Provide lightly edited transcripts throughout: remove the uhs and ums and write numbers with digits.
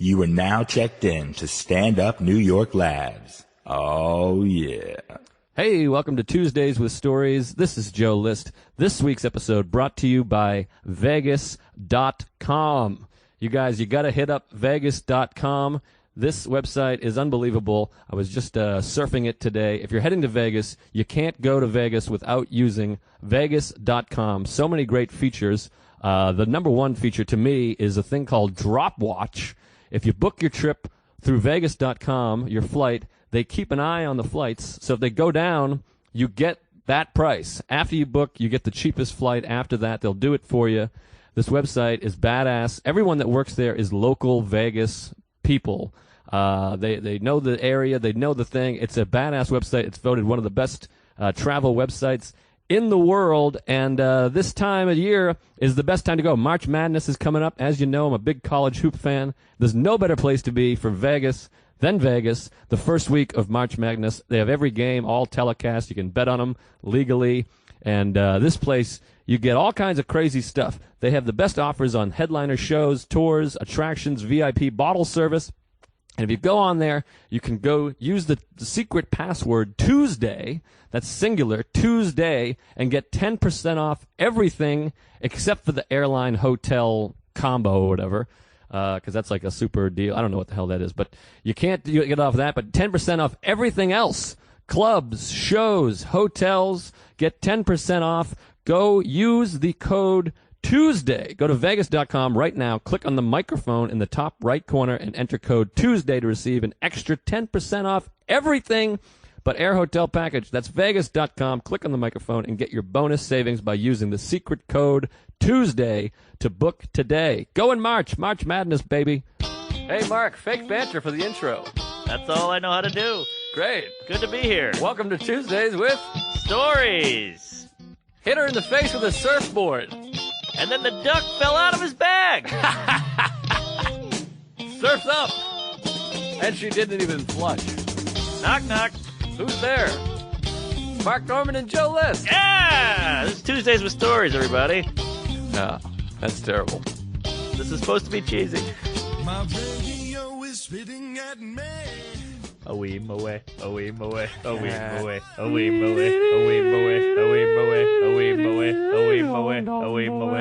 You are now checked in to Stand Up New York Labs. Oh, yeah. Hey, welcome to Tuesdays with Stories. This is Joe List. This week's episode brought to you by Vegas.com. You guys, you got to hit up Vegas.com. This website is unbelievable. I was just surfing it today. If you're heading to Vegas, you can't go to Vegas without using Vegas.com. So many great features. The number one feature to me is a thing called Drop Watch. If you book your trip through Vegas.com, your flight, they keep an eye on the flights. So if they go down, you get that price. After you book, you get the cheapest flight. After that, they'll do it for you. This website is badass. Everyone that works there is local Vegas people. They know the area. They know the thing. It's a badass website. It's voted one of the best travel websites in the world, and this time of year is the best time to go. March Madness is coming up. As you know, I'm a big college hoop fan. There's no better place to be for Vegas than Vegas. The first week of March Madness, they have every game, all telecast. You can bet on them legally, and this place, you get all kinds of crazy stuff. They have the best offers on headliner shows, tours, attractions, VIP bottle service. And if you go on there, you can go use the secret password Tuesday, that's singular, Tuesday, and get 10% off everything except for the airline hotel combo or whatever, because that's like a super deal. I don't know what the hell that is, but you can't get off that, but 10% off everything else. Clubs, shows, hotels, get 10% off. Go use the code Tuesday. Go to Vegas.com right now, click on the microphone in the top right corner, and enter code Tuesday to receive an extra 10% off everything but air hotel package. That's Vegas.com. Click on the microphone and get your bonus savings by using the secret code Tuesday to book today. Go in March. March Madness, baby. Hey, Mark, fake banter for the intro. That's all I know how to do. Great. Good to be here. Welcome to Tuesdays with Stories. Hit her in the face with a surfboard. And then the duck fell out of his bag. Surf's up. And she didn't even flush. Knock, knock. Who's there? Mark Norman and Joe List. Yeah! This is Tuesdays with Stories, everybody. No, that's terrible. This is supposed to be cheesy. My radio is spitting at me. Away, away, away, away, away, away, away, away, away, away, away, away, away, away, away, away, away,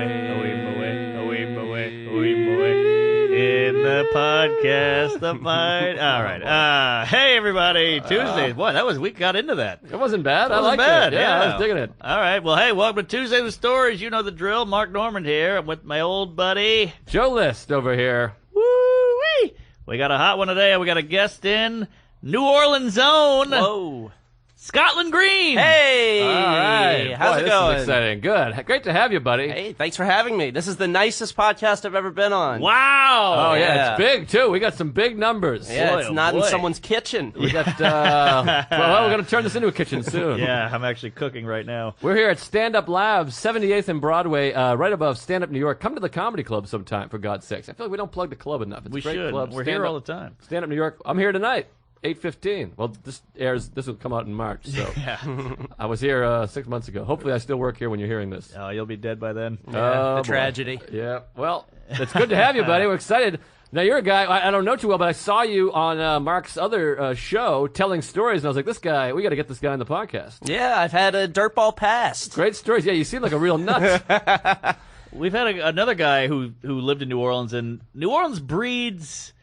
away, away, away. In the podcast of mine. All right. Hey, everybody. Tuesdays. Boy, we got into that. It wasn't bad. I wasn't liked bad. it. Yeah, I was digging it. All right. Well, hey, welcome to Tuesday with Stories. You know the drill. Mark Norman here. I'm with my old buddy Joe List over here. Woo-wee! We got a hot one today. We got a guest in New Orleans own. Whoa. Scotland Green. Hey. All right. How's Boy, it this going? is exciting. Good. Great to have you, buddy. Hey, thanks for having me. This is the nicest podcast I've ever been on. Wow. Oh, yeah. Yeah. It's big, too. We got some big numbers. Yeah, Boy, it's oh not in boy. someone's kitchen. We got, well, we're going to turn this into a kitchen soon. Yeah, I'm actually cooking right now. We're here at Stand Up Labs, 78th and Broadway, right above Stand Up New York. Come to the Comedy Club sometime, for God's sakes. I feel like we don't plug the club enough. It's We a great should. club. We're Stand here Up- all the time. Stand Up New York. I'm here tonight. 8:15. Well, this will come out in March, so I was here 6 months ago. Hopefully I still work here when you're hearing this. Oh, you'll be dead by then. Oh, the boy. tragedy. Yeah, well, it's good to have you, buddy. We're excited. Now, you're a guy, I don't know too well, but I saw you on Mark's other show telling stories, and I was like, this guy, we got to get this guy on the podcast. Yeah, I've had a dirtball past. Great stories. Yeah, you seem like a real nut. We've had another guy who lived in New Orleans, and New Orleans breeds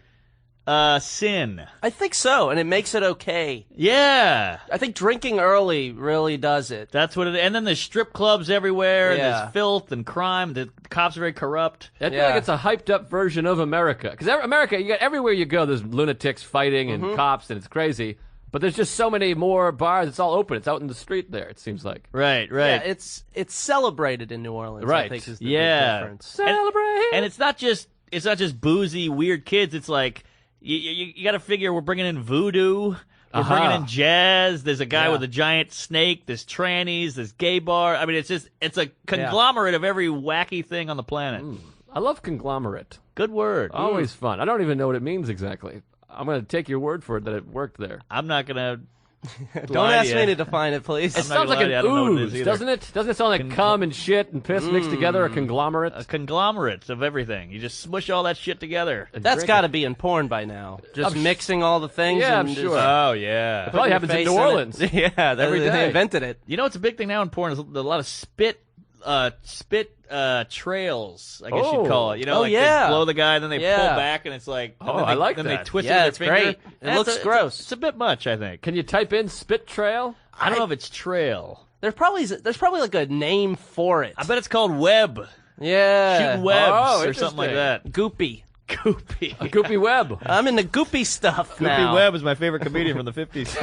sin. I think so, and it makes it okay. Yeah. I think drinking early really does it. That's what it is. And then there's strip clubs everywhere, and Yeah. there's filth and crime. The cops are very corrupt. I feel Yeah. like it's a hyped up version of America. Because America, you got everywhere you go, there's lunatics fighting and cops, and it's crazy. But there's just so many more bars. It's all open. It's out in the street there, it seems like. Right. Yeah, it's celebrated in New Orleans. Right. I think is the Yeah. big difference. Celebrate! And it's not just boozy, weird kids. It's like you got to figure we're bringing in voodoo. We're bringing in jazz. There's a guy with a giant snake. There's trannies. There's gay bar. I mean, it's a conglomerate of every wacky thing on the planet. I love conglomerate. Good word. Always fun. I don't even know what it means exactly. I'm going to take your word for it that it worked there. I'm not gonna Don't ask me to define it, please. It I'm not sounds gonna like lie to you, I an don't know what it is ooze, either. doesn't it? Doesn't it sound like cum and shit and piss mixed together, a conglomerate? A conglomerate of everything. You just smush all that shit together. That's drink got it. to be in porn by now. Just I'm mixing all the things. Yeah, and I'm just sure. Oh, yeah. Probably happens in face New it. Orleans. Yeah, Every they day. invented it. You know what's a big thing now in porn is a lot of spit trails, I guess you'd call it. You know, Oh, like yeah. they blow the guy, then they Yeah. pull back, and it's like, and Oh, then I like then that. they twist Yeah, it it's with their finger. great. It That's looks a- gross. It's a bit much, I think. Can you type in spit trail? I don't know if it's trail. There's probably like a name for it. I bet it's called web. Yeah. Shooting webs Oh, or something like interesting. that. Goopy. Goopy. Goopy Web. I'm into goopy stuff Goopy now. Web is my favorite comedian from the 50s.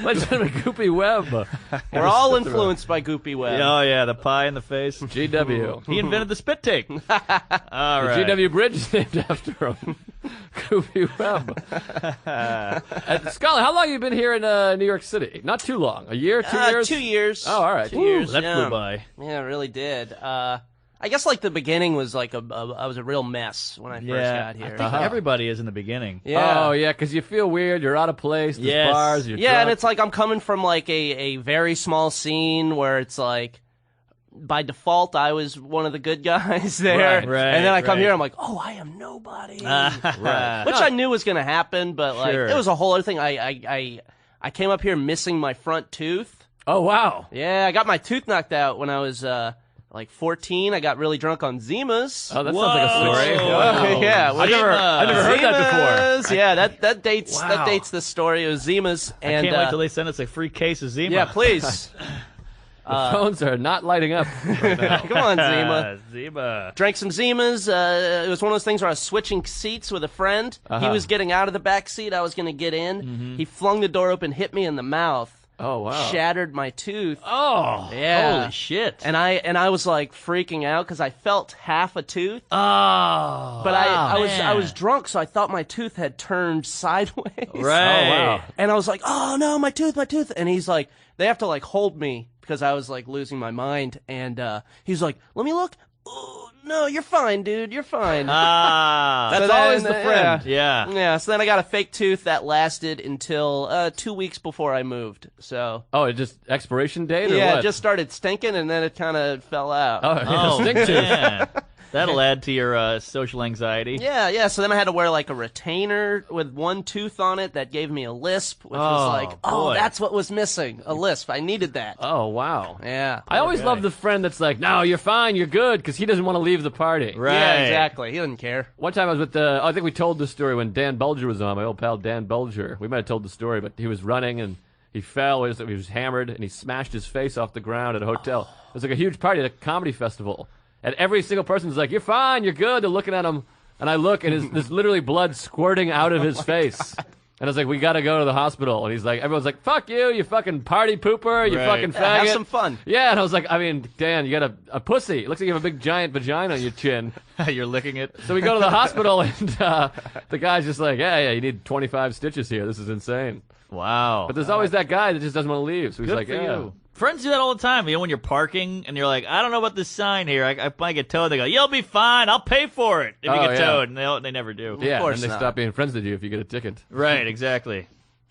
Let's do a Goopy Web. We're all influenced by Goopy Web. Oh, yeah, the pie in the face. GW. He invented the spit take. All The right. GW Bridge is named after him. Goopy Web. Scully, how long have you been here in New York City? Not too long. A year, 2 years? 2 years. Oh, all right. 2 years. That yeah. flew by. Yeah, it really did. I guess like the beginning was like I was a real mess when I first got here. I think everybody is in the beginning. Yeah. Oh, yeah, because you feel weird. You're out of place. There's Yes. bars. You're Yeah, drunk. and it's like I'm coming from like a very small scene where it's like by default I was one of the good guys there. Right, and then I come right. here, I'm like, oh, I am nobody. Right. Which I knew was going to happen, but like Sure. it was a whole other thing. I came up here missing my front tooth. Oh, wow. Yeah, I got my tooth knocked out when I was like 14. I got really drunk on Zimas. Oh, that sounds like a story. Whoa. Wow. Yeah, I've never heard that before. Zimas. Yeah, that dates Wow. that dates the story. It was Zimas, I and can't wait till they send us a free case of Zima. yeah, please. The phones are not lighting up right now. Come on, Zima. Zima. Drank some Zimas. It was one of those things where I was switching seats with a friend. He was getting out of the back seat. I was going to get in. He flung the door open, hit me in the mouth. Oh, wow. Shattered my tooth. Oh. Yeah. Holy shit. And I was like freaking out because I felt half a tooth, Oh. but I was man. drunk, so I thought my tooth had turned sideways. Right. Oh, wow. And I was like, oh no, my tooth. And he's like, they have to like hold me because I was like losing my mind. And he's like, let me look. Oh, no, you're fine, dude. You're fine. Ah. That's So then, always the friend. yeah. Yeah, so then I got a fake tooth that lasted until 2 weeks before I moved. So Oh, it just expiration date or yeah, what? it just started stinking and then it kind of fell out. Oh, Oh, stink tooth. man. That'll add to your social anxiety. Yeah. So then I had to wear like a retainer with one tooth on it that gave me a lisp, which was like, oh, boy. that's what was missing, a lisp. I needed that. Oh, wow. Yeah. I always love the friend that's like, no, you're fine, you're good, because he doesn't want to leave the party. Right. Yeah, exactly. He didn't care. One time I was with I think we told the story when Dan Belger was on, my old pal Dan Belger. We might have told the story, but he was running and he fell, he was hammered, and he smashed his face off the ground at a hotel. It was like a huge party at a comedy festival. And every single person's like, you're fine, you're good. They're looking at him. And I look, and there's literally blood squirting out of his face. And I was like, we got to go to the hospital. And he's like, everyone's like, fuck you fucking party pooper, you Right. fucking faggot. Yeah, have some fun. Yeah, and I was like, I mean, Dan, you got a pussy. It looks like you have a big giant vagina on your chin. You're licking it. So we go to the hospital, and the guy's just like, yeah, you need 25 stitches here. This is insane. Wow. But there's always that guy that just doesn't want to leave. So he's Good like, for yeah. you. Friends do that all the time. You know, when you're parking and you're like, I don't know about this sign here. I might get towed. They go, you'll be fine. I'll pay for it if you Oh, get yeah. towed. And they never do. Yeah, course and they not. stop being friends with you if you get a ticket. Right, exactly.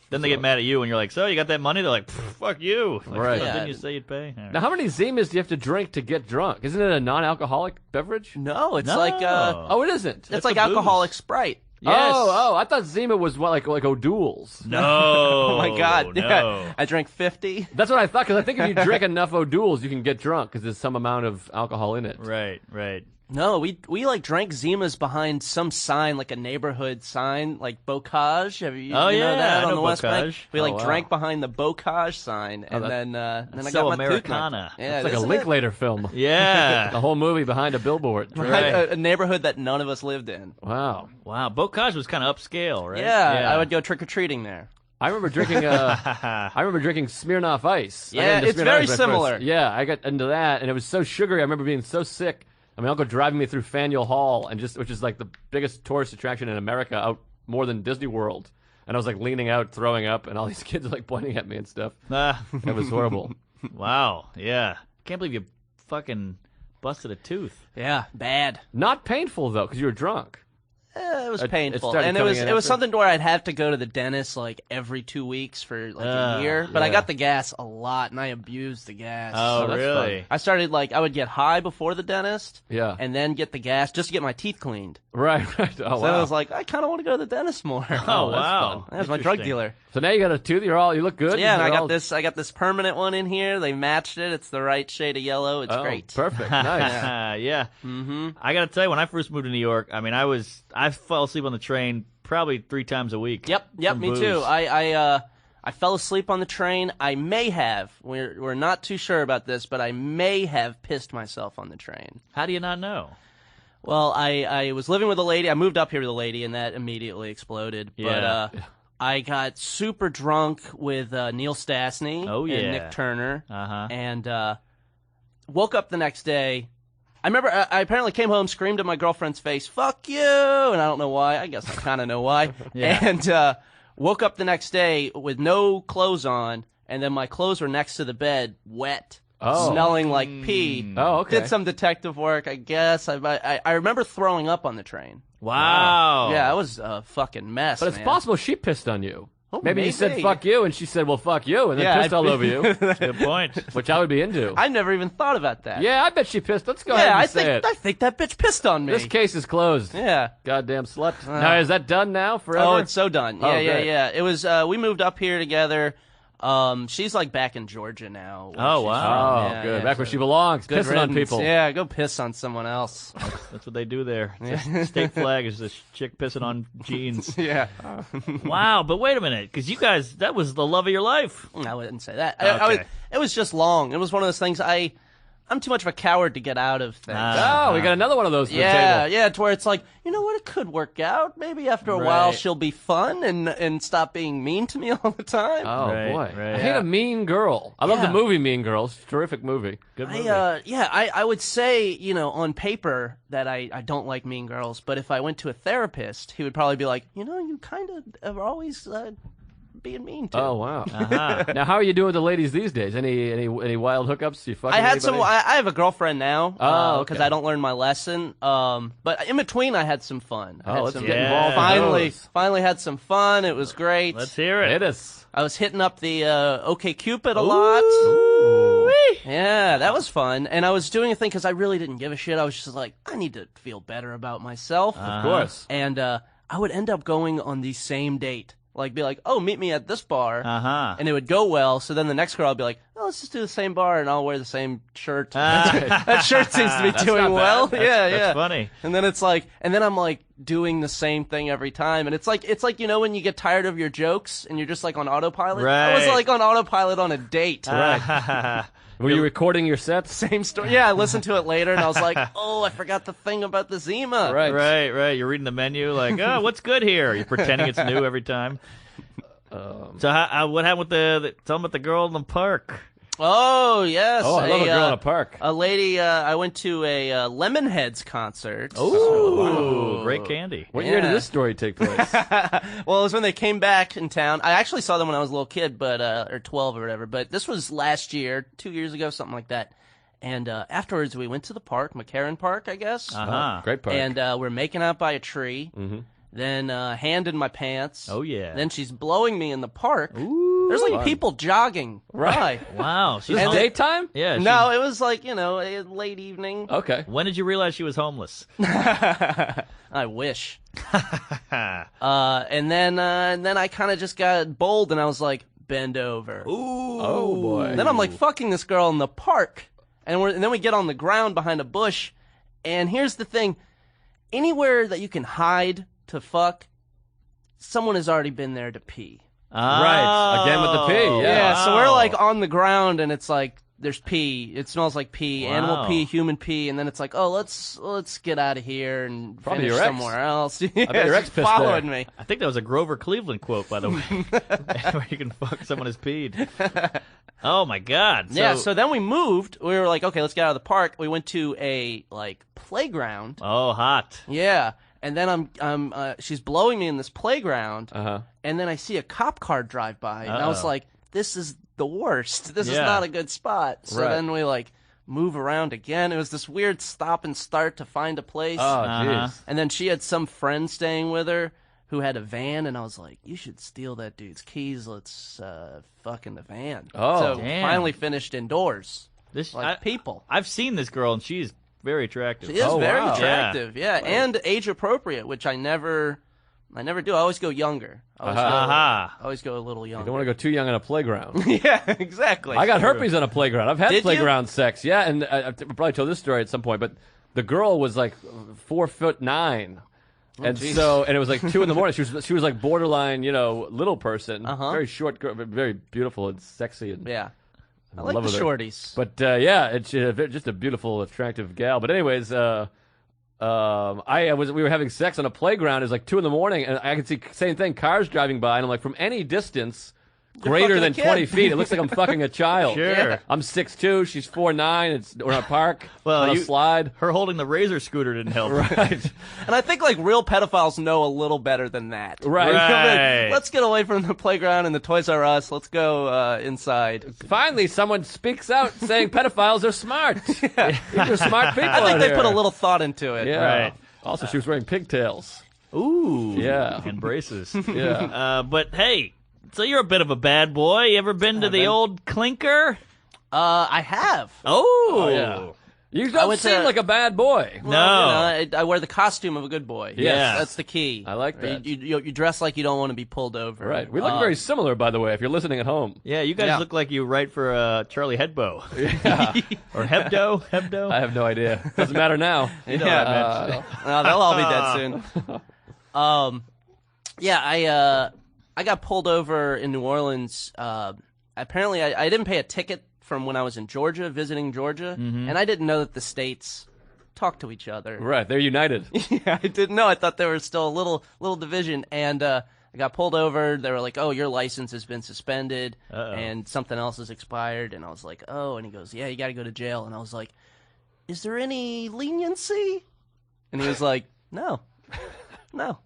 Then they get mad at you and you're like, so you got that money? They're like, fuck you. Like, Right. "Oh, Yeah. Didn't you say you'd pay? All right. Now, how many Zimas do you have to drink to get drunk? Isn't it a non-alcoholic beverage? No, it's No. like Oh, it isn't. it's like the booze. alcoholic Sprite. Yes. Oh, I thought Zima was what, like O'Doul's. No. Oh my God! No. Yeah, I drank 50. That's what I thought, because I think if you drink enough O'Doul's, you can get drunk, because there's some amount of alcohol in it. Right, right. No, we like drank Zimas behind some sign, like a neighborhood sign, like Bocage. Have you, Oh, you know yeah, that I on know the West Bank? Bocage. We like Oh, wow. drank behind the Bocage sign, and that- then I so got my Americana. tooth knocked. Yeah, It's like a isn't Linklater film. Yeah. The whole movie behind a billboard. it? Right. A neighborhood that none of us lived in. Wow. Wow. Bocage was kind of upscale, right? Yeah, I would go trick or treating there. I remember drinking. I remember drinking Smirnoff Ice. I got Yeah, into it's Smirnoff very Ice my similar. first- Yeah, I got into that, and it was so sugary. I remember being so sick. I mean, Uncle driving me through Faneuil Hall, which is like the biggest tourist attraction in America, out more than Disney World. And I was like leaning out, throwing up, and all these kids are like pointing at me and stuff. Ah, It was horrible. wow. Yeah. Can't believe you fucking busted a tooth. Yeah, bad. Not painful though, because you were drunk. It was It painful, started and coming in it was after? something to where I'd have to go to the dentist like every 2 weeks for like a year. But I yeah. got the gas a lot, and I abused the gas. Oh, that's really? I started I would get high before the dentist, Yeah. and then get the gas just to get my teeth cleaned. Right. Oh, So wow. I was like, I kind of want to go to the dentist more. Oh, wow. That's my drug Interesting. dealer. So now you got a tooth. You look good. Yeah, and I You're got all- this. I got this permanent one in here. They matched it. It's the right shade of yellow. It's Oh, great. perfect. Nice. Yeah. Mm-hmm. I got to tell you, when I first moved to New York, I mean, I fell asleep on the train probably 3 times a week. Yep, from me booze. too. I fell asleep on the train. I may have. We're not too sure about this, but I may have pissed myself on the train. How do you not know? Well, I was living with a lady. I moved up here with a lady, and that immediately exploded. Yeah. But I got super drunk with Neil Stastny Oh, yeah. and Nick Turner, Uh-huh. and woke up the next day. I remember I apparently came home, screamed at my girlfriend's face, "Fuck you!" And I don't know why. I guess I kind of know why. Yeah. And woke up the next day with no clothes on, and then my clothes were next to the bed, wet, smelling like pee. Oh, okay. Did some detective work, I guess. I remember throwing up on the train. Wow. Yeah, it was a fucking mess. But it's man. possible she pissed on you. Oh, maybe you said maybe. "fuck you" and she said, "Well, fuck you," and then Yeah, pissed all over you, Good point. which I would be into. I never even thought about that. Yeah, I bet she pissed. Let's go ahead yeah. and I say it. think that bitch pissed on me. This case is closed. Yeah. Goddamn slut. Now, is that done now forever? Oh, it's so done. Oh, Yeah. great. It was. We moved up here together. She's like back in Georgia now. where Oh, she's wow. Oh, from. Yeah, good. yeah, Back where so she belongs. good Pissing on riddance. people. Yeah, go piss on someone else. That's what they do there. It's state flag is this chick pissing on jeans. yeah. Wow, but wait a minute, because you guys, that was the love of your life. I wouldn't say that. Okay. It was just long. It was one of those things. I'm too much of a coward to get out of things. Oh, we got another one of those to the Yeah, table. yeah, to where it's like, you know what, it could work out. Maybe after a while she'll be fun and stop being mean to me all the time. Oh, Right, boy. right. I hate a mean girl. I love the Yeah. movie Mean Girls. Terrific movie. Good movie. I would say, on paper that I don't like mean girls, but if I went to a therapist, he would probably be like, you kind of are always being mean to. Oh, wow. Now, how are you doing with the ladies these days? Any wild hookups? You fucking I had anybody? some. I have a girlfriend now. Oh, because okay. I don't learn my lesson. But in between, I had some fun. I Oh, had let's some, get Yeah. involved. in those. Finally had some fun. It was great. Let's hear it. Hit us. I was hitting up the OK Cupid a lot. Yeah, that was fun. And I was doing a thing because I really didn't give a shit. I was just like, I need to feel better about myself. Of course. And I would end up going on the same date. Like, be like, oh, meet me at this bar. Uh-huh. And it would go well. So then the next girl, I'd be like, oh, let's just do the same bar and I'll wear the same shirt. That shirt seems to be doing not well. bad. Yeah. That's funny. And then it's like, and then I'm like doing the same thing every time. And it's like, when you get tired of your jokes and you're just like on autopilot. I was Right. like on autopilot on a date. Were you recording your sets? Same story. Yeah, I listened to it later and I was like, oh, I forgot the thing about the Zima. Right. Right. You're reading the menu like, oh, what's good here? You're pretending it's new every time. So what happened with tell them about the girl in the park? Oh, yes. Oh, I love a girl in a park. A lady, I went to a Lemonheads concert. Ooh, great candy. What year did Yeah. this story take place? Well, it was when they came back in town. I actually saw them when I was a little kid, but or 12 or whatever. But this was last year, 2 years ago, something like that. And afterwards, we went to the park, McCarran Park, I guess. Uh-huh. Great park. And we're making out by a tree. Mm-hmm. Then hand in my pants. Oh, yeah. Then she's blowing me in the park. Ooh, there's like people jogging. Right. Wow. She's This home- daytime? Yeah. No, it was like, a late evening. Okay. When did you realize she was homeless? I wish. And then I kind of just got bold and I was like, bend over. Ooh. Oh, boy. Then I'm like fucking this girl in the park, and then we get on the ground behind a bush, and here's the thing: anywhere that you can hide to fuck, someone has already been there to pee. Right. Again with the pee. Yeah. So we're like on the ground, and it's like there's pee. It smells like pee, animal Wow. pee, human pee, and then it's like, oh, let's get out of here and Probably finish your ex. somewhere else. bet your ex She's pissed followed there. me. I think that was a Grover Cleveland quote, by the way, where you can fuck someone who's peed. Oh my God! So then we moved. We were like, okay, let's get out of the park. We went to a playground. Oh, hot. Yeah, and then she's blowing me in this playground, Uh-huh. and then I see a cop car drive by, and I was Uh-oh. like, this is the worst. This is Yeah. not a good spot. So Right. then we move around again. It was this weird stop and start to find a place. Oh, jeez. And then she had some friend staying with her who had a van, and I was like, you should steal that dude's keys. Let's fuck in the van. Oh, so damn. finally finished indoors. This People. I've seen this girl, and she's very attractive. She is Oh, very wow. attractive, yeah. And age appropriate, which I never do. I always go younger. I always go a little younger. You don't want to go too young on a playground. Yeah, exactly. I got herpes on a playground. I've had Did you? playground sex. Yeah, and I've probably told this story at some point, but the girl was like 4'9". And geez. and it was like 2 a.m. She was like borderline, little person, very short girl, but very beautiful and sexy. And Yeah. I in like love the with her. shorties. But yeah, it's just a beautiful, attractive gal. But anyways, we were having sex on a playground. It was like 2 a.m, and I could see same thing, cars driving by, and I'm like, from any distance greater fucking a than kid. 20 feet, it looks like I'm fucking a child. Sure. Yeah. I'm 6'2", she's 4'9". We're on a park, Well, on a slide. Her holding the razor scooter didn't help. Right. And I think like real pedophiles know a little better than that. Right. Right. Let's get away from the playground and the Toys R Us. Let's go inside. Finally, someone speaks out saying pedophiles are smart. These are smart people. I think out they here. put a little thought into it. Yeah. Right. Also, she was wearing pigtails. Ooh. Yeah. And braces. Yeah. But hey, so you're a bit of a bad boy. You ever been to the old clinker? I have. Oh. Yeah. You I don't went seem to- like a bad boy. No. Well, I wear the costume of a good boy. Yes. That's the key. I like that. You dress like you don't want to be pulled over. Right. We look very similar, by the way, if you're listening at home. Yeah, you guys Yeah. look like you write for Charlie Hebdo. Yeah. Or Hebdo? I have no idea. Doesn't matter now. You know what I meant. No, they'll all be dead soon. Yeah, I got pulled over in New Orleans. Apparently, I didn't pay a ticket from when I was in Georgia, visiting Georgia, and I didn't know that the states talk to each other. Right. They're united. Yeah, I didn't know. I thought there was still a little division, and I got pulled over. They were like, "Oh, your license has been suspended, and something else has expired." And I was like, "Oh," and he goes, "Yeah, you got to go to jail." And I was like, "Is there any leniency?" And he was like, "No, no."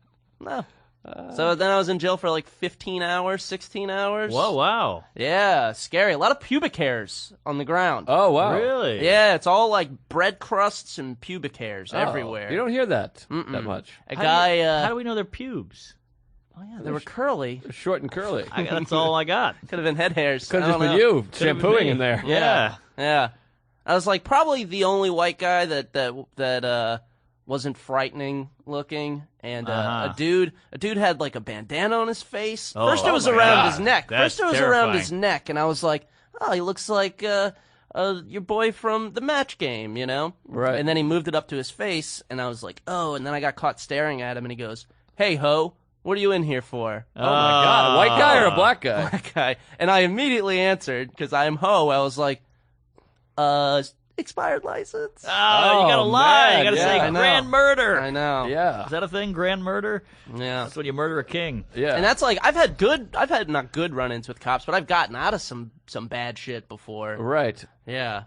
So then I was in jail for like 15 hours, 16 hours. Whoa, wow. Yeah, scary. A lot of pubic hairs on the ground. Oh, wow. Really? Yeah, it's all like bread crusts and pubic hairs Oh, everywhere. You don't hear that that much. A How guy, do we know they're pubes? oh yeah, they were curly. They're short and curly. That's all I got. Could have been head hairs. Could I have just don't been know. you shampooing in there. Yeah. Yeah. I was like probably the only white guy that wasn't frightening looking, and a dude had like a bandana on his face. Oh, First it was my around God. his neck. That's First it was around terrifying. his neck, and I was like, oh, he looks like your boy from the Match Game, you know? Right. And then he moved it up to his face, and I was like, oh, and then I got caught staring at him, and he goes, hey, ho, what are you in here for? Oh, my God. A white guy or a black guy? Black guy. And I immediately answered, because I am ho, I was like, expired license. Oh, you gotta Oh, lie. man, You gotta yeah, say I know. grand murder. I know. Yeah. Is that a thing? Grand murder? Yeah. That's when you murder a king. Yeah. And that's like I've had not good run-ins with cops, but I've gotten out of some bad shit before. Right. Yeah.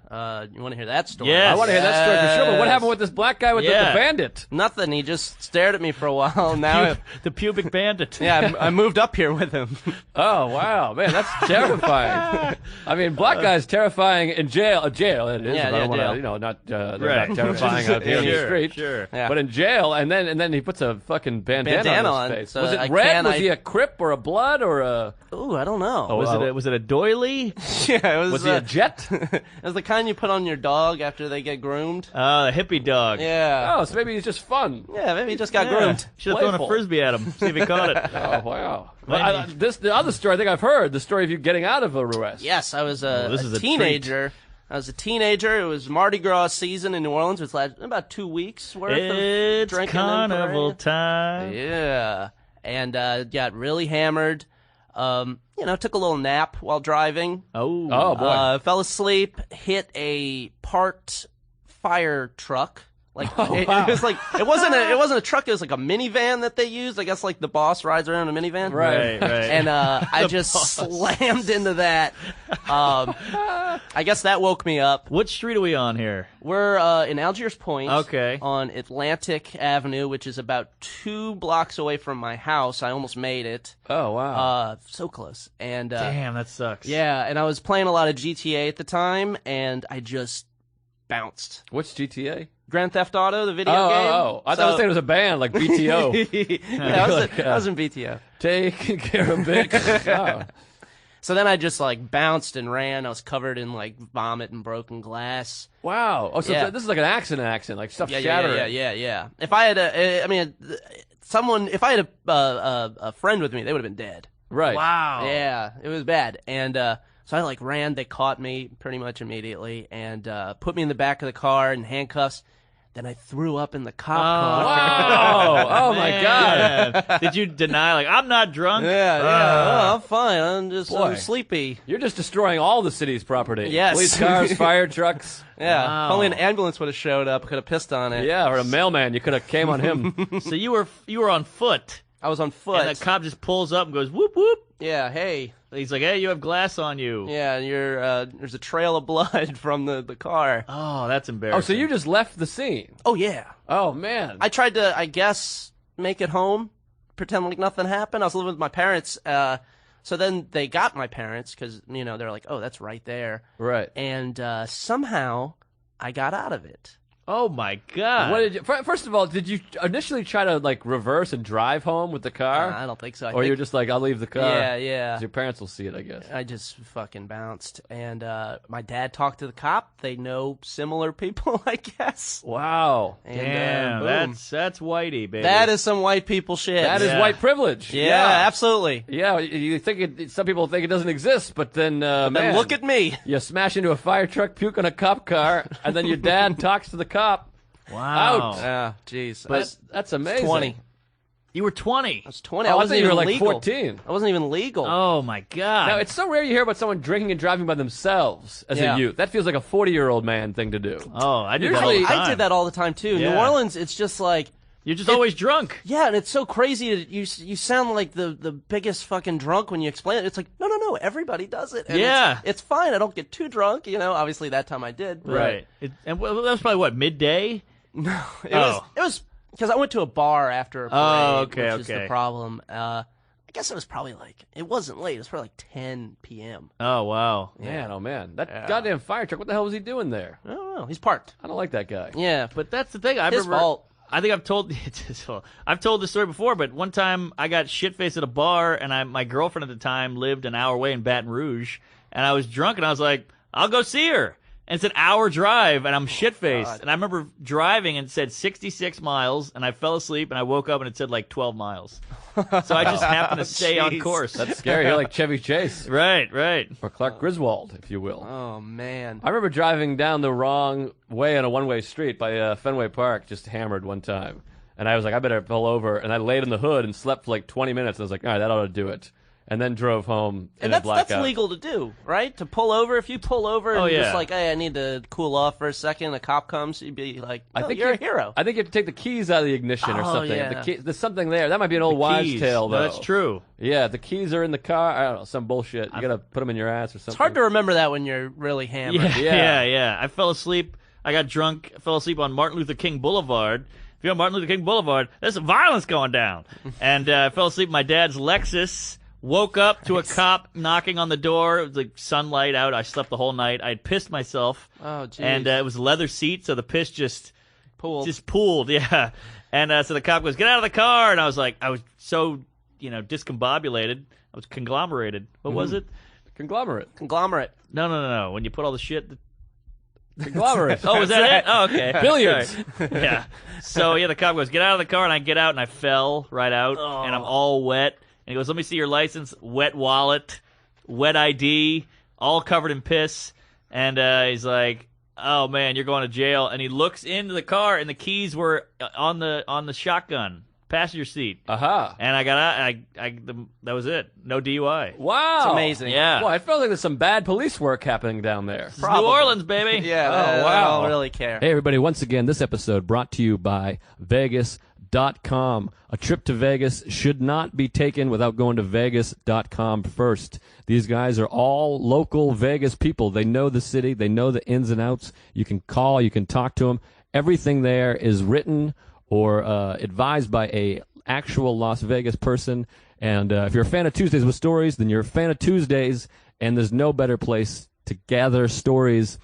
You want to hear that story? Yes. I want to hear that story for sure, but what Yes. happened with this black guy with the Yeah. bandit? Nothing. He just stared at me for a while. Now, The pubic bandit. yeah, I moved up here with him. Oh, wow. Man, that's terrifying. I mean, black guys terrifying in jail. Jail, it is. Yeah, I don't yeah, want jail. to, they're Right. not terrifying out here on the Sure, street. sure. Yeah. But in jail, and then he puts a fucking bandana Bandana on on, his face. so Was it I red? can't- Was he a Crip or a Blood or a... Ooh, I don't know. Oh, Was it a doily? yeah, it was. Was he a Jet? it was the kind you put on your dog after they get groomed. The hippie dog. Yeah. Oh, so maybe he's just fun. Yeah, maybe he just got Yeah. groomed. Should have thrown a Playful. frisbee at him. See if he caught it. Oh, wow. Maybe. The other story I think I've heard, the story of you getting out of a arrest. Yes, I was this is a a teenager. I was a teenager. It was Mardi Gras season in New Orleans. It was about 2 weeks worth of It's drinking and carnival partying. time. Yeah, and got really hammered. Took a little nap while driving. Oh, boy. Fell asleep. Hit a parked fire truck. Like it was like it wasn't a truck. It was like a minivan that they used. I guess like the boss rides around in a minivan. Right. And I just slammed into that. I guess that woke me up. What street are we on here? We're in Algiers Point. Okay. On Atlantic Avenue, which is about 2 blocks away from my house. I almost made it. Oh, wow. So close. And Damn, that sucks. yeah, and I was playing a lot of GTA at the time, and I just bounced. What's GTA? Grand Theft Auto, the video Oh, game. I thought it was a band like BTO. Yeah, I was in BTO. Taking care of bitch. Oh. So then I just like bounced and ran. I was covered in like vomit and broken glass. Wow. Oh, so Yeah. this is like an accident, like stuff Yeah, shattering. yeah. If I had a friend with me, they would have been dead. Right. Wow. Yeah, it was bad. And so I like ran. They caught me pretty much immediately and put me in the back of the car in handcuffs. Then I threw up in the cop car. Wow. Oh my God. Man. Did you deny, like, I'm not drunk? Yeah. Oh, I'm fine. I'm sleepy. You're just destroying all the city's property. Yes. Police cars, fire trucks. Yeah. Wow. If only an ambulance would have showed up, could have pissed on it. Yeah, or a mailman. You could have came on him. So you were on foot, I was on foot. and the cop just pulls up and goes, whoop, whoop. Yeah. Hey. He's like, hey, you have glass on you. Yeah. There's a trail of blood from the car. Oh, that's embarrassing. Oh, so you just left the scene. Oh yeah. Oh, man. I tried to, I guess, make it home, pretend like nothing happened. I was living with my parents. So then they got my parents because, they're like, oh, that's right there. Right. And somehow I got out of it. Oh, my God. What did you, first of all, did you initially try to, like, reverse and drive home with the car? I don't think so. Or you're just like, I'll leave the car. Yeah. 'Cause your parents will see it, I guess. I just fucking bounced. And my dad talked to the cop. They know similar people, I guess. Wow. And, Damn, boom. that's whitey, baby. That is some white people shit. That is Yeah. white privilege. Yeah, absolutely. Yeah, you think some people think it doesn't exist, but then, Then man, look at me. you smash into a fire truck, puke on a cop car, and then your dad talks to the cop. Wow. Out. Yeah, jeez. That's amazing. 20. You were 20. I was 20. Oh, I I wasn't thought you even were like legal. 14. I wasn't even legal. Oh, my God. Now, it's so rare you hear about someone drinking and driving by themselves as Yeah. a youth. That feels like a 40-year-old man thing to do. Oh, I did that all Usually- the time. I did that all the time too. Yeah. New Orleans, it's just like, You're just always drunk. yeah, and it's so crazy that you sound like the biggest fucking drunk when you explain it. It's like, no, everybody does it. And Yeah. it's fine. I don't get too drunk, Obviously, that time I did. But Right. And that was probably, what, midday? It was because I went to a bar after a parade, Oh, okay, which is the okay. problem. I guess it was probably like, it wasn't late. It was probably like 10 p.m. Oh, wow. Man, oh man. That goddamn fire truck, what the hell was he doing there? I don't know. He's parked. I don't like that guy. Yeah, But that's the thing. I his remember. fault. I think I've told I've told this story before, but one time I got shit faced at a bar, and my girlfriend at the time lived an hour away in Baton Rouge, and I was drunk, and I was like, I'll go see her. And it's an hour drive, and I'm shit faced. And I remember driving and it said 66 miles, and I fell asleep, and I woke up and it said like 12 miles. So I just happened to stay on jeez. course. That's scary. You're like Chevy Chase right. or Clark Griswold, if you will. Oh, man. I remember driving down the wrong way on a one-way street by Fenway Park, just hammered one time. And I was like, I better pull over. And I laid in the hood and slept for like 20 minutes. And I was like, all right, that ought to do it. And then drove home in And a that's blackout. legal to do, right? To pull over. If you pull over and Oh, just yeah. like, hey, I need to cool off for a second, a cop comes, you'd be like, I think you're a hero. I think you have to take the keys out of the ignition or Oh, something. yeah. There's something there. That might be an old wives' Keys. tale, though. No, that's true. Yeah, the keys are in the car. I don't know, some bullshit. You gotta put them in your ass or something. It's hard to remember that when you're really hammered. Yeah. I fell asleep. I got drunk. I fell asleep on Martin Luther King Boulevard. If you're on Martin Luther King Boulevard, there's some violence going down. And I fell asleep in my dad's Lexus. Woke up to a cop knocking on the door. It was like sunlight out. I slept the whole night. I had pissed myself. Oh, jeez. And it was a leather seat, so the piss just Pooled. yeah. And so the cop goes, get out of the car. And I was like, I was so, discombobulated. I was conglomerated. What was it? Conglomerate. No. When you put all the shit. Conglomerate. Oh, was that it? Oh, okay. Billiards. Sorry. Yeah. So, the cop goes, get out of the car. And I get out, and I fell right out. And I'm all wet. And he goes, let me see your license. Wet wallet. Wet ID. All covered in piss. And he's like, oh, man, you're going to jail. And he looks into the car, and the keys were on the shotgun. Passenger seat. Aha. And I got out, and that was it. No DUI. Wow. It's amazing. Yeah. Boy, I felt like there's some bad police work happening down there. This is New Orleans, baby. Yeah. Oh, wow. I don't really care. Hey, everybody, once again, this episode brought to you by Vegas.com. A trip to Vegas should not be taken without going to Vegas.com first. These guys are all local Vegas people. They know the city. They know the ins and outs. You can call. You can talk to them. Everything there is written or advised by a actual Las Vegas person. And if you're a fan of Tuesdays with Stories, then you're a fan of Tuesdays, and there's no better place to gather stories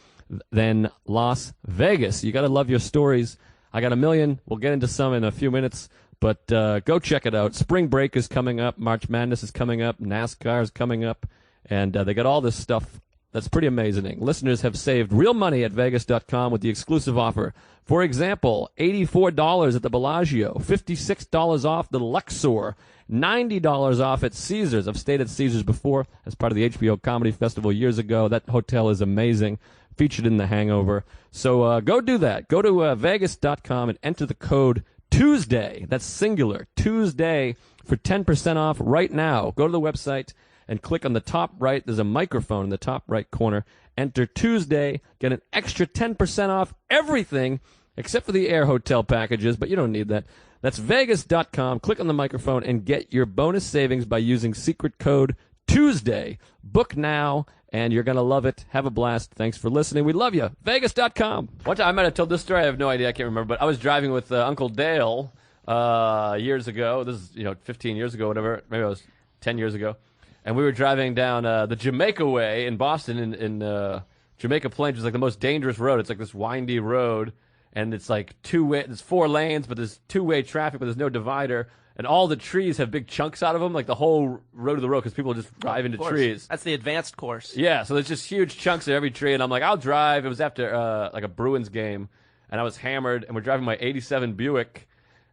than Las Vegas. You got to love your stories. I got a million. We'll get into some in a few minutes, but go check it out. Spring break is coming up. March Madness is coming up. NASCAR is coming up, and they got all this stuff that's pretty amazing. Listeners have saved real money at Vegas.com with the exclusive offer. For example, $84 at the Bellagio, $56 off the Luxor, $90 off at Caesars. I've stayed at Caesars before as part of the HBO Comedy Festival years ago. That hotel is amazing, featured in The Hangover. So go do that. Go to Vegas.com and enter the code Tuesday. That's singular, Tuesday, for 10% off right now. Go to the website and click on the top right. There's a microphone in the top right corner. Enter Tuesday. Get an extra 10% off everything except for the air hotel packages, but you don't need that. That's Vegas.com. Click on the microphone and get your bonus savings by using secret code Tuesday. Book now, and you're going to love it. Have a blast. Thanks for listening. We love you. Vegas.com. One time I might have told this story. I have no idea. I can't remember. But I was driving with Uncle Dale years ago. This is 15 years ago, whatever. Maybe it was 10 years ago. And we were driving down the Jamaica Way in Boston in Jamaica Plain, which is like the most dangerous road. It's like this windy road, and it's like two-way. There's 4 lanes, but there's two-way traffic, but there's no divider. And all the trees have big chunks out of them, like the whole road to the road, because people just drive into trees. That's the advanced course. Yeah, so there's just huge chunks of every tree, and I'm like, I'll drive. It was after like a Bruins game, and I was hammered, and we're driving my '87 Buick.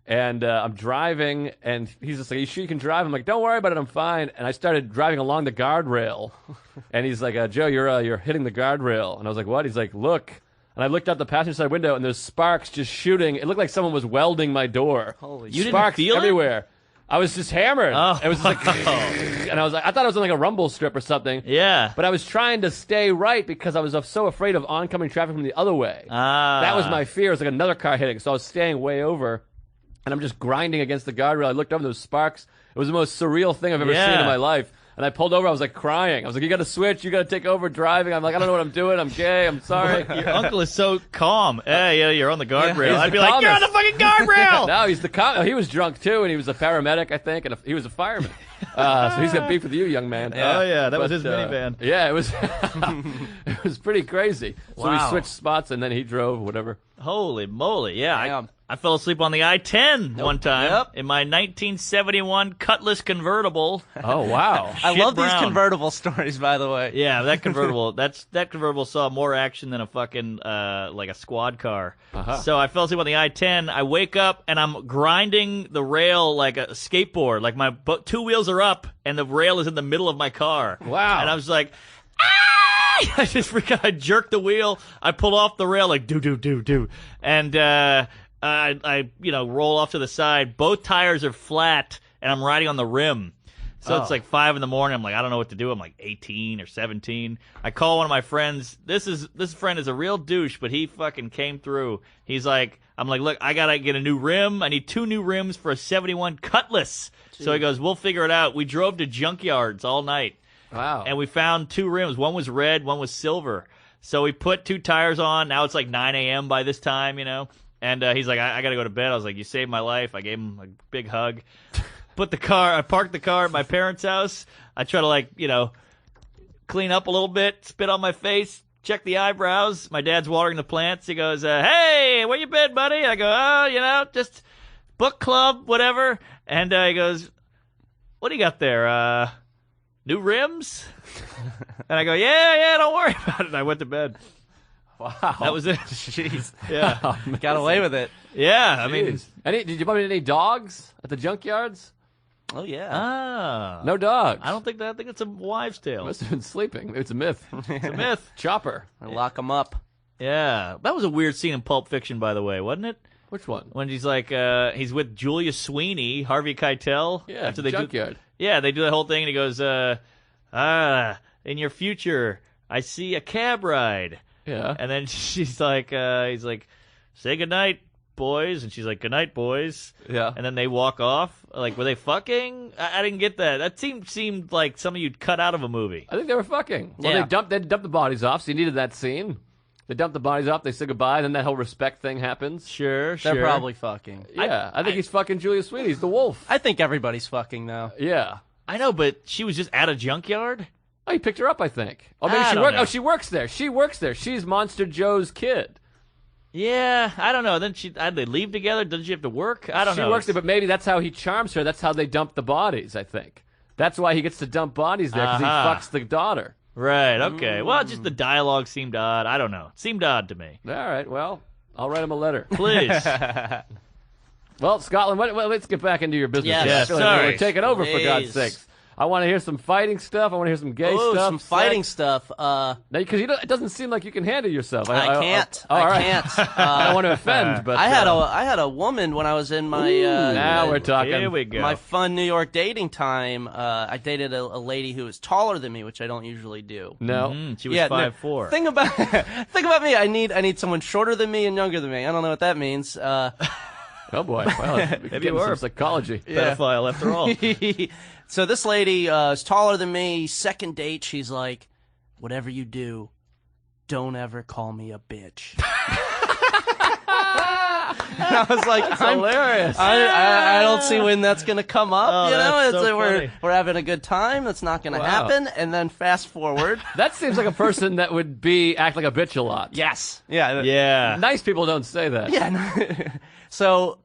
And I'm driving, and he's just like, you sure you can drive? I'm like, don't worry about it, I'm fine. And I started driving along the guardrail. And he's like, Joe, you're hitting the guardrail. And I was like, what? He's like, look. And I looked out the passenger side window, and there's sparks just shooting. It looked like someone was welding my door. Holy You sparks didn't feel everywhere. it? I was just hammered. Oh. It was just like, and I was like, I thought it was on like a rumble strip or something. Yeah. But I was trying to stay right because I was so afraid of oncoming traffic from the other way. That was my fear. It was like another car hitting. So I was staying way over. And I'm just grinding against the guardrail. I looked over, those sparks. It was the most surreal thing I've ever seen in my life. And I pulled over. I was like crying. I was like, you got to switch. You got to take over driving. I'm like, I don't know what I'm doing. I'm gay. I'm sorry. Your uncle is so calm. Yeah, you're on the guardrail. He's I'd the be like, you're on the calmest. fucking guardrail. No, he's the he was drunk too, and he was a paramedic, I think, and he was a fireman. So he's got beef with you, young man. Oh, yeah, that was his minivan. Yeah, it was it was pretty crazy. So we Wow. switched spots, and then he drove, whatever. Holy moly. Yeah, Damn. I fell asleep on the I-10 one time Yep. in my 1971 Cutlass convertible. Oh, wow. I Shit love these brown. convertible stories, by the way. Yeah, that convertible. that convertible saw more action than a fucking like a squad car. Uh-huh. So I fell asleep on the I-10. I wake up and I'm grinding the rail like a skateboard. Like my 2 wheels are up and the rail is in the middle of my car. Wow. And I was like, ah! I just freaking I jerked the wheel. I pulled off the rail like do, and I roll off to the side. Both tires are flat, and I'm riding on the rim. So it's like 5 a.m. I'm like, I don't know what to do. I'm like 18 or 17. I call one of my friends. This friend is a real douche, but he fucking came through. He's like, I'm like, look, I gotta get a new rim. I need 2 new rims for a 71 Cutlass. So he goes, we'll figure it out. We drove to junkyards all night. Wow. And we found 2 rims. One was red, one was silver. So we put 2 tires on. Now it's like 9 a.m. by this time, And he's like, I got to go to bed. I was like, you saved my life. I gave him a big hug. I parked the car at my parents' house. I try to clean up a little bit, spit on my face, check the eyebrows. My dad's watering the plants. He goes, hey, where you been, buddy? I go, just book club, whatever. And he goes, what do you got there? New rims? And I go, yeah, don't worry about it. And I went to bed. Wow. That was it. Jeez. Yeah. Got away with it. Yeah, I mean, Did you bump into any dogs at the junkyards? Oh, yeah. No dogs. I think it's a wives' tale. Must have been sleeping. Maybe it's a myth. It's a myth. Chopper. I lock them up. Yeah, that was a weird scene in Pulp Fiction, by the way, wasn't it? Which one? When he's like, he's with Julia Sweeney, Harvey Keitel. Yeah, after they junkyard. they do the whole thing, and he goes, in your future, I see a cab ride. Yeah. And then she's like, he's like, say goodnight, boys. And she's like, goodnight, boys. Yeah. And then they walk off. Like, were they fucking? I didn't get that. That seemed like something you'd cut out of a movie. I think they were fucking. Well, Yeah. they dumped the bodies off, so you needed that scene. They dumped the bodies off, they say goodbye, and then that whole respect thing happens. Sure. They're probably fucking. Yeah, I think he's fucking Julia Sweeney. He's the wolf. I think everybody's fucking, though. Yeah. I know, but she was just at a junkyard. Oh, he picked her up, I think. Oh, maybe I she don't works. know. Oh, she works there. She works there. She's Monster Joe's kid. Yeah, I don't know. Then did they leave together? Did she have to work? I don't know. She works there, but maybe that's how he charms her. That's how they dump the bodies, I think. That's why he gets to dump bodies there, because he fucks the daughter. Right, okay. Well, just the dialogue seemed odd. I don't know. It seemed odd to me. All right, well, I'll write him a letter. Please. Well, Scotland, let's get back into your business. Yes, here. I feel like sorry. we're taking over, for God's Please. sakes. I want to hear some fighting stuff. I want to hear some gay Oh, stuff. some fighting stuff. Because it doesn't seem like you can handle yourself. I can't. all I right. can't. I don't want to offend, but I had a woman when I was in my now we're talking. Here we go. my fun New York dating time. I dated a lady who was taller than me, which I don't usually do. No. She was Yeah, 5'4". Think about me. I need someone shorter than me and younger than me. I don't know what that means. Oh boy. Well, we can Maybe get you into some were. psychology. Pedophile, after all. So this lady is taller than me. Second date, she's like, "Whatever you do, don't ever call me a bitch." And I was like, Hilarious. I don't see when that's gonna come up. Oh, you know, that's it's so funny. we're having a good time. That's not gonna Wow. happen. And then fast forward. That seems like a person that would act like a bitch a lot. Yes. Yeah. Yeah. Nice people don't say that. Yeah. So,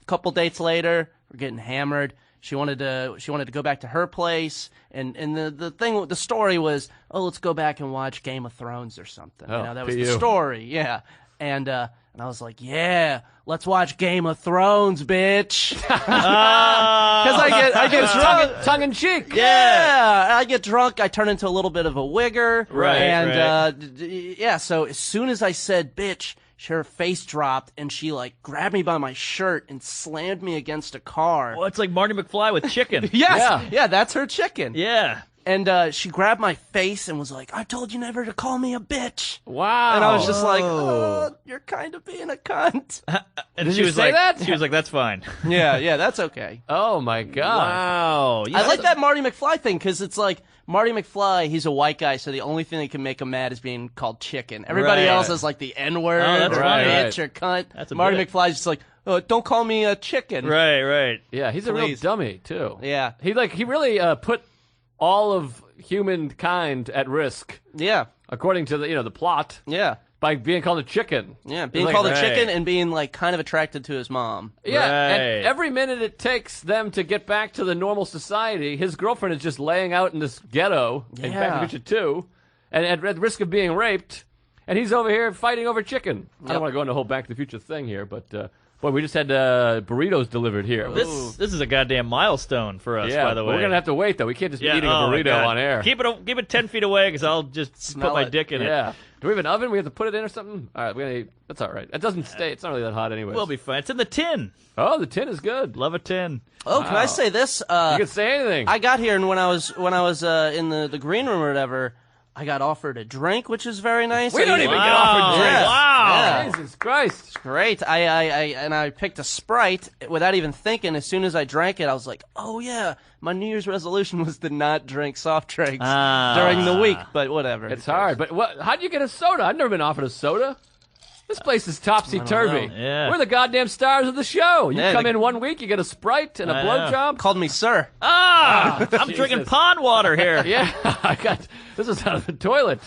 a couple dates later, we're getting hammered. She wanted to go back to her place, and the story was, oh, let's go back and watch Game of Thrones or something. Oh, You know, that was PU. the story. Yeah. And I was like, yeah, let's watch Game of Thrones, bitch. Because I get drunk. Tongue in cheek. Yeah, I get drunk. I turn into a little bit of a wigger. Right, And yeah, so as soon as I said bitch, her face dropped and she like grabbed me by my shirt and slammed me against a car. Well, it's like Marty McFly with chicken. Yes, yeah, that's her chicken. Yeah. And she grabbed my face and was like, "I told you never to call me a bitch." Wow. And I was just like, "Oh, you're kind of being a cunt." And Did she you was say like, that? She was like, that's fine. yeah, that's okay. Oh my God. Wow. I like that Marty McFly thing because it's like Marty McFly, he's a white guy, so the only thing that can make him mad is being called chicken. Everybody Right. else is like the N-word Oh, that's or right. bitch or cunt. That's a Marty bit. McFly's just like, oh, don't call me a chicken. Right, right. Yeah, he's a real Please. dummy too. Yeah. He really put all of humankind at risk, Yeah. according to the plot, Yeah. by being called a chicken. Yeah. Being Like, called right. a chicken and being like kind of attracted to his mom. Yeah, Right. and every minute it takes them to get back to the normal society, his girlfriend is just laying out in this ghetto in Yeah. Back to the Future 2, and at risk of being raped, and he's over here fighting over chicken. I Yep. don't want to go into the whole Back to the Future thing here, but boy, we just had burritos delivered here. This is a goddamn milestone for us, yeah, by the but way. we're gonna have to wait though. We can't just be eating a oh my burrito God. on air. Keep it 10 feet away, because I'll just Smell put my it. dick in it. Yeah. Do we have an oven? We have to put it in or something? All right, we're gonna eat. That's all right. It doesn't stay. It's not really that hot anyway. We'll be fine. It's in the tin. Oh, the tin is good. Love a tin. Oh, can I say this? You can say anything. I got here, and when I was in the green room or whatever, I got offered a drink, which is very nice. We don't even get Wow. offered drinks. Yeah. Wow. Yeah. Jesus Christ. Great. I picked a Sprite without even thinking. As soon as I drank it, I was like, "Oh yeah, my New Year's resolution was to not drink soft drinks during the week." But whatever. It's hard. But how'd you get a soda? I've never been offered a soda. This place is topsy-turvy. know. Yeah. We're the goddamn stars of the show. You Yeah, come the- in 1 week, you get a Sprite and a I know. blowjob. Called me sir. I'm drinking Jesus. pond water here. Yeah, this is out of the toilet.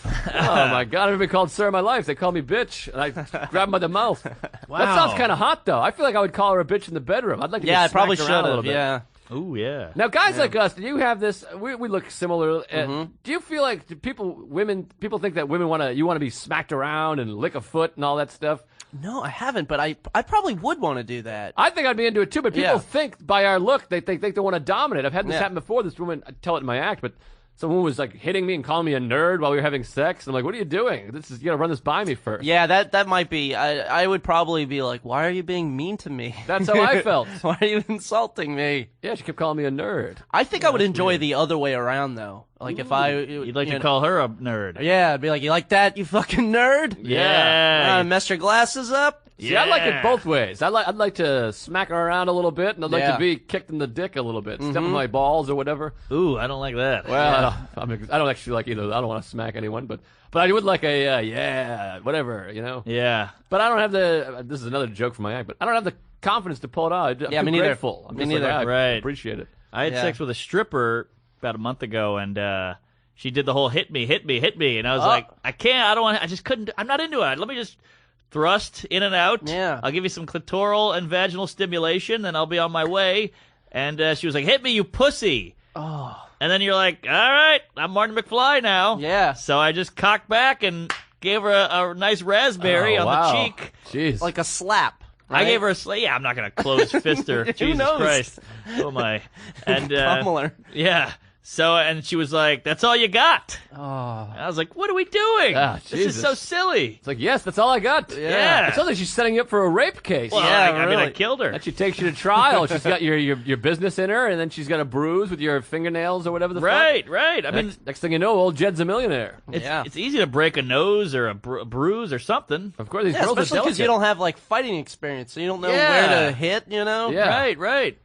Oh my God, I've never been called sir in my life. They call me bitch, and I grab them by the mouth. That sounds kind of hot, though. I feel like I would call her a bitch in the bedroom. I'd like to Yeah, I get probably smacked should around a little have. bit. Yeah. Ooh, yeah. Now, guys like us, do you have this? We look similar. Mm-hmm. Do you feel like people think that women want to be smacked around and lick a foot and all that stuff? No, I haven't, but I probably would want to do that. I think I'd be into it too, but people Yeah. think by our look they think they want to dominate. I've had this Yeah. happen before. This woman, I tell it in my act, but someone was like hitting me and calling me a nerd while we were having sex. I'm like, what are you doing? You gotta run this by me first. Yeah, that might be. I would probably be like, "Why are you being mean to me?" That's how I felt. Why are you insulting me? Yeah, she kept calling me a nerd. I think I would enjoy the other way around though. Like if You'd like to call her a nerd. Yeah, I'd be like, "You like that, you fucking nerd?" Yeah. Mess your glasses up. See, I like it both ways. I'd like to smack her around a little bit, and I'd like Yeah. to be kicked in the dick a little bit, step on my balls or whatever. Ooh, I don't like that. Well, I don't actually like either. I don't want to smack anyone, but I would like a whatever, Yeah. But I don't have the. This is another joke from my act, but I don't have the confidence to pull it out. I'm Yeah, too me neither. grateful. I'm Me just like, neither. I Right. appreciate it. I had Yeah. sex with a stripper about a month ago, and she did the whole hit me, and I was like, I can't, I don't want, I just couldn't, I'm not into it. Let me just thrust in and out. Yeah. I'll give you some clitoral and vaginal stimulation, and I'll be on my way. And she was like, hit me, you pussy. Oh. And then you're like, all right, I'm Martin McFly now. Yeah. So I just cocked back and gave her a nice raspberry on the cheek. Jeez. Like a slap. Right? I gave her a yeah, I'm not going to close fist her. Jesus knows? Christ. Oh, my. And, Pummel her. yeah. So, and she was like, that's all you got. Oh. I was like, what are we doing? Ah, this is Jesus. so silly. It's like, yes, that's all I got. Yeah. It sounds like she's setting you up for a rape case. Well, Yeah, I mean, I really. killed her. That she takes you to trial. She's got your business in her, and then she's got a bruise with your fingernails or whatever the fuck. Right. I mean, Next thing you know, old Jed's a millionaire. it's easy to break a nose or a bruise or something. Of course, these Yeah, girls are especially because delicate. you don't have like fighting experience, so you don't know Yeah. where to hit. You know. Yeah. Right.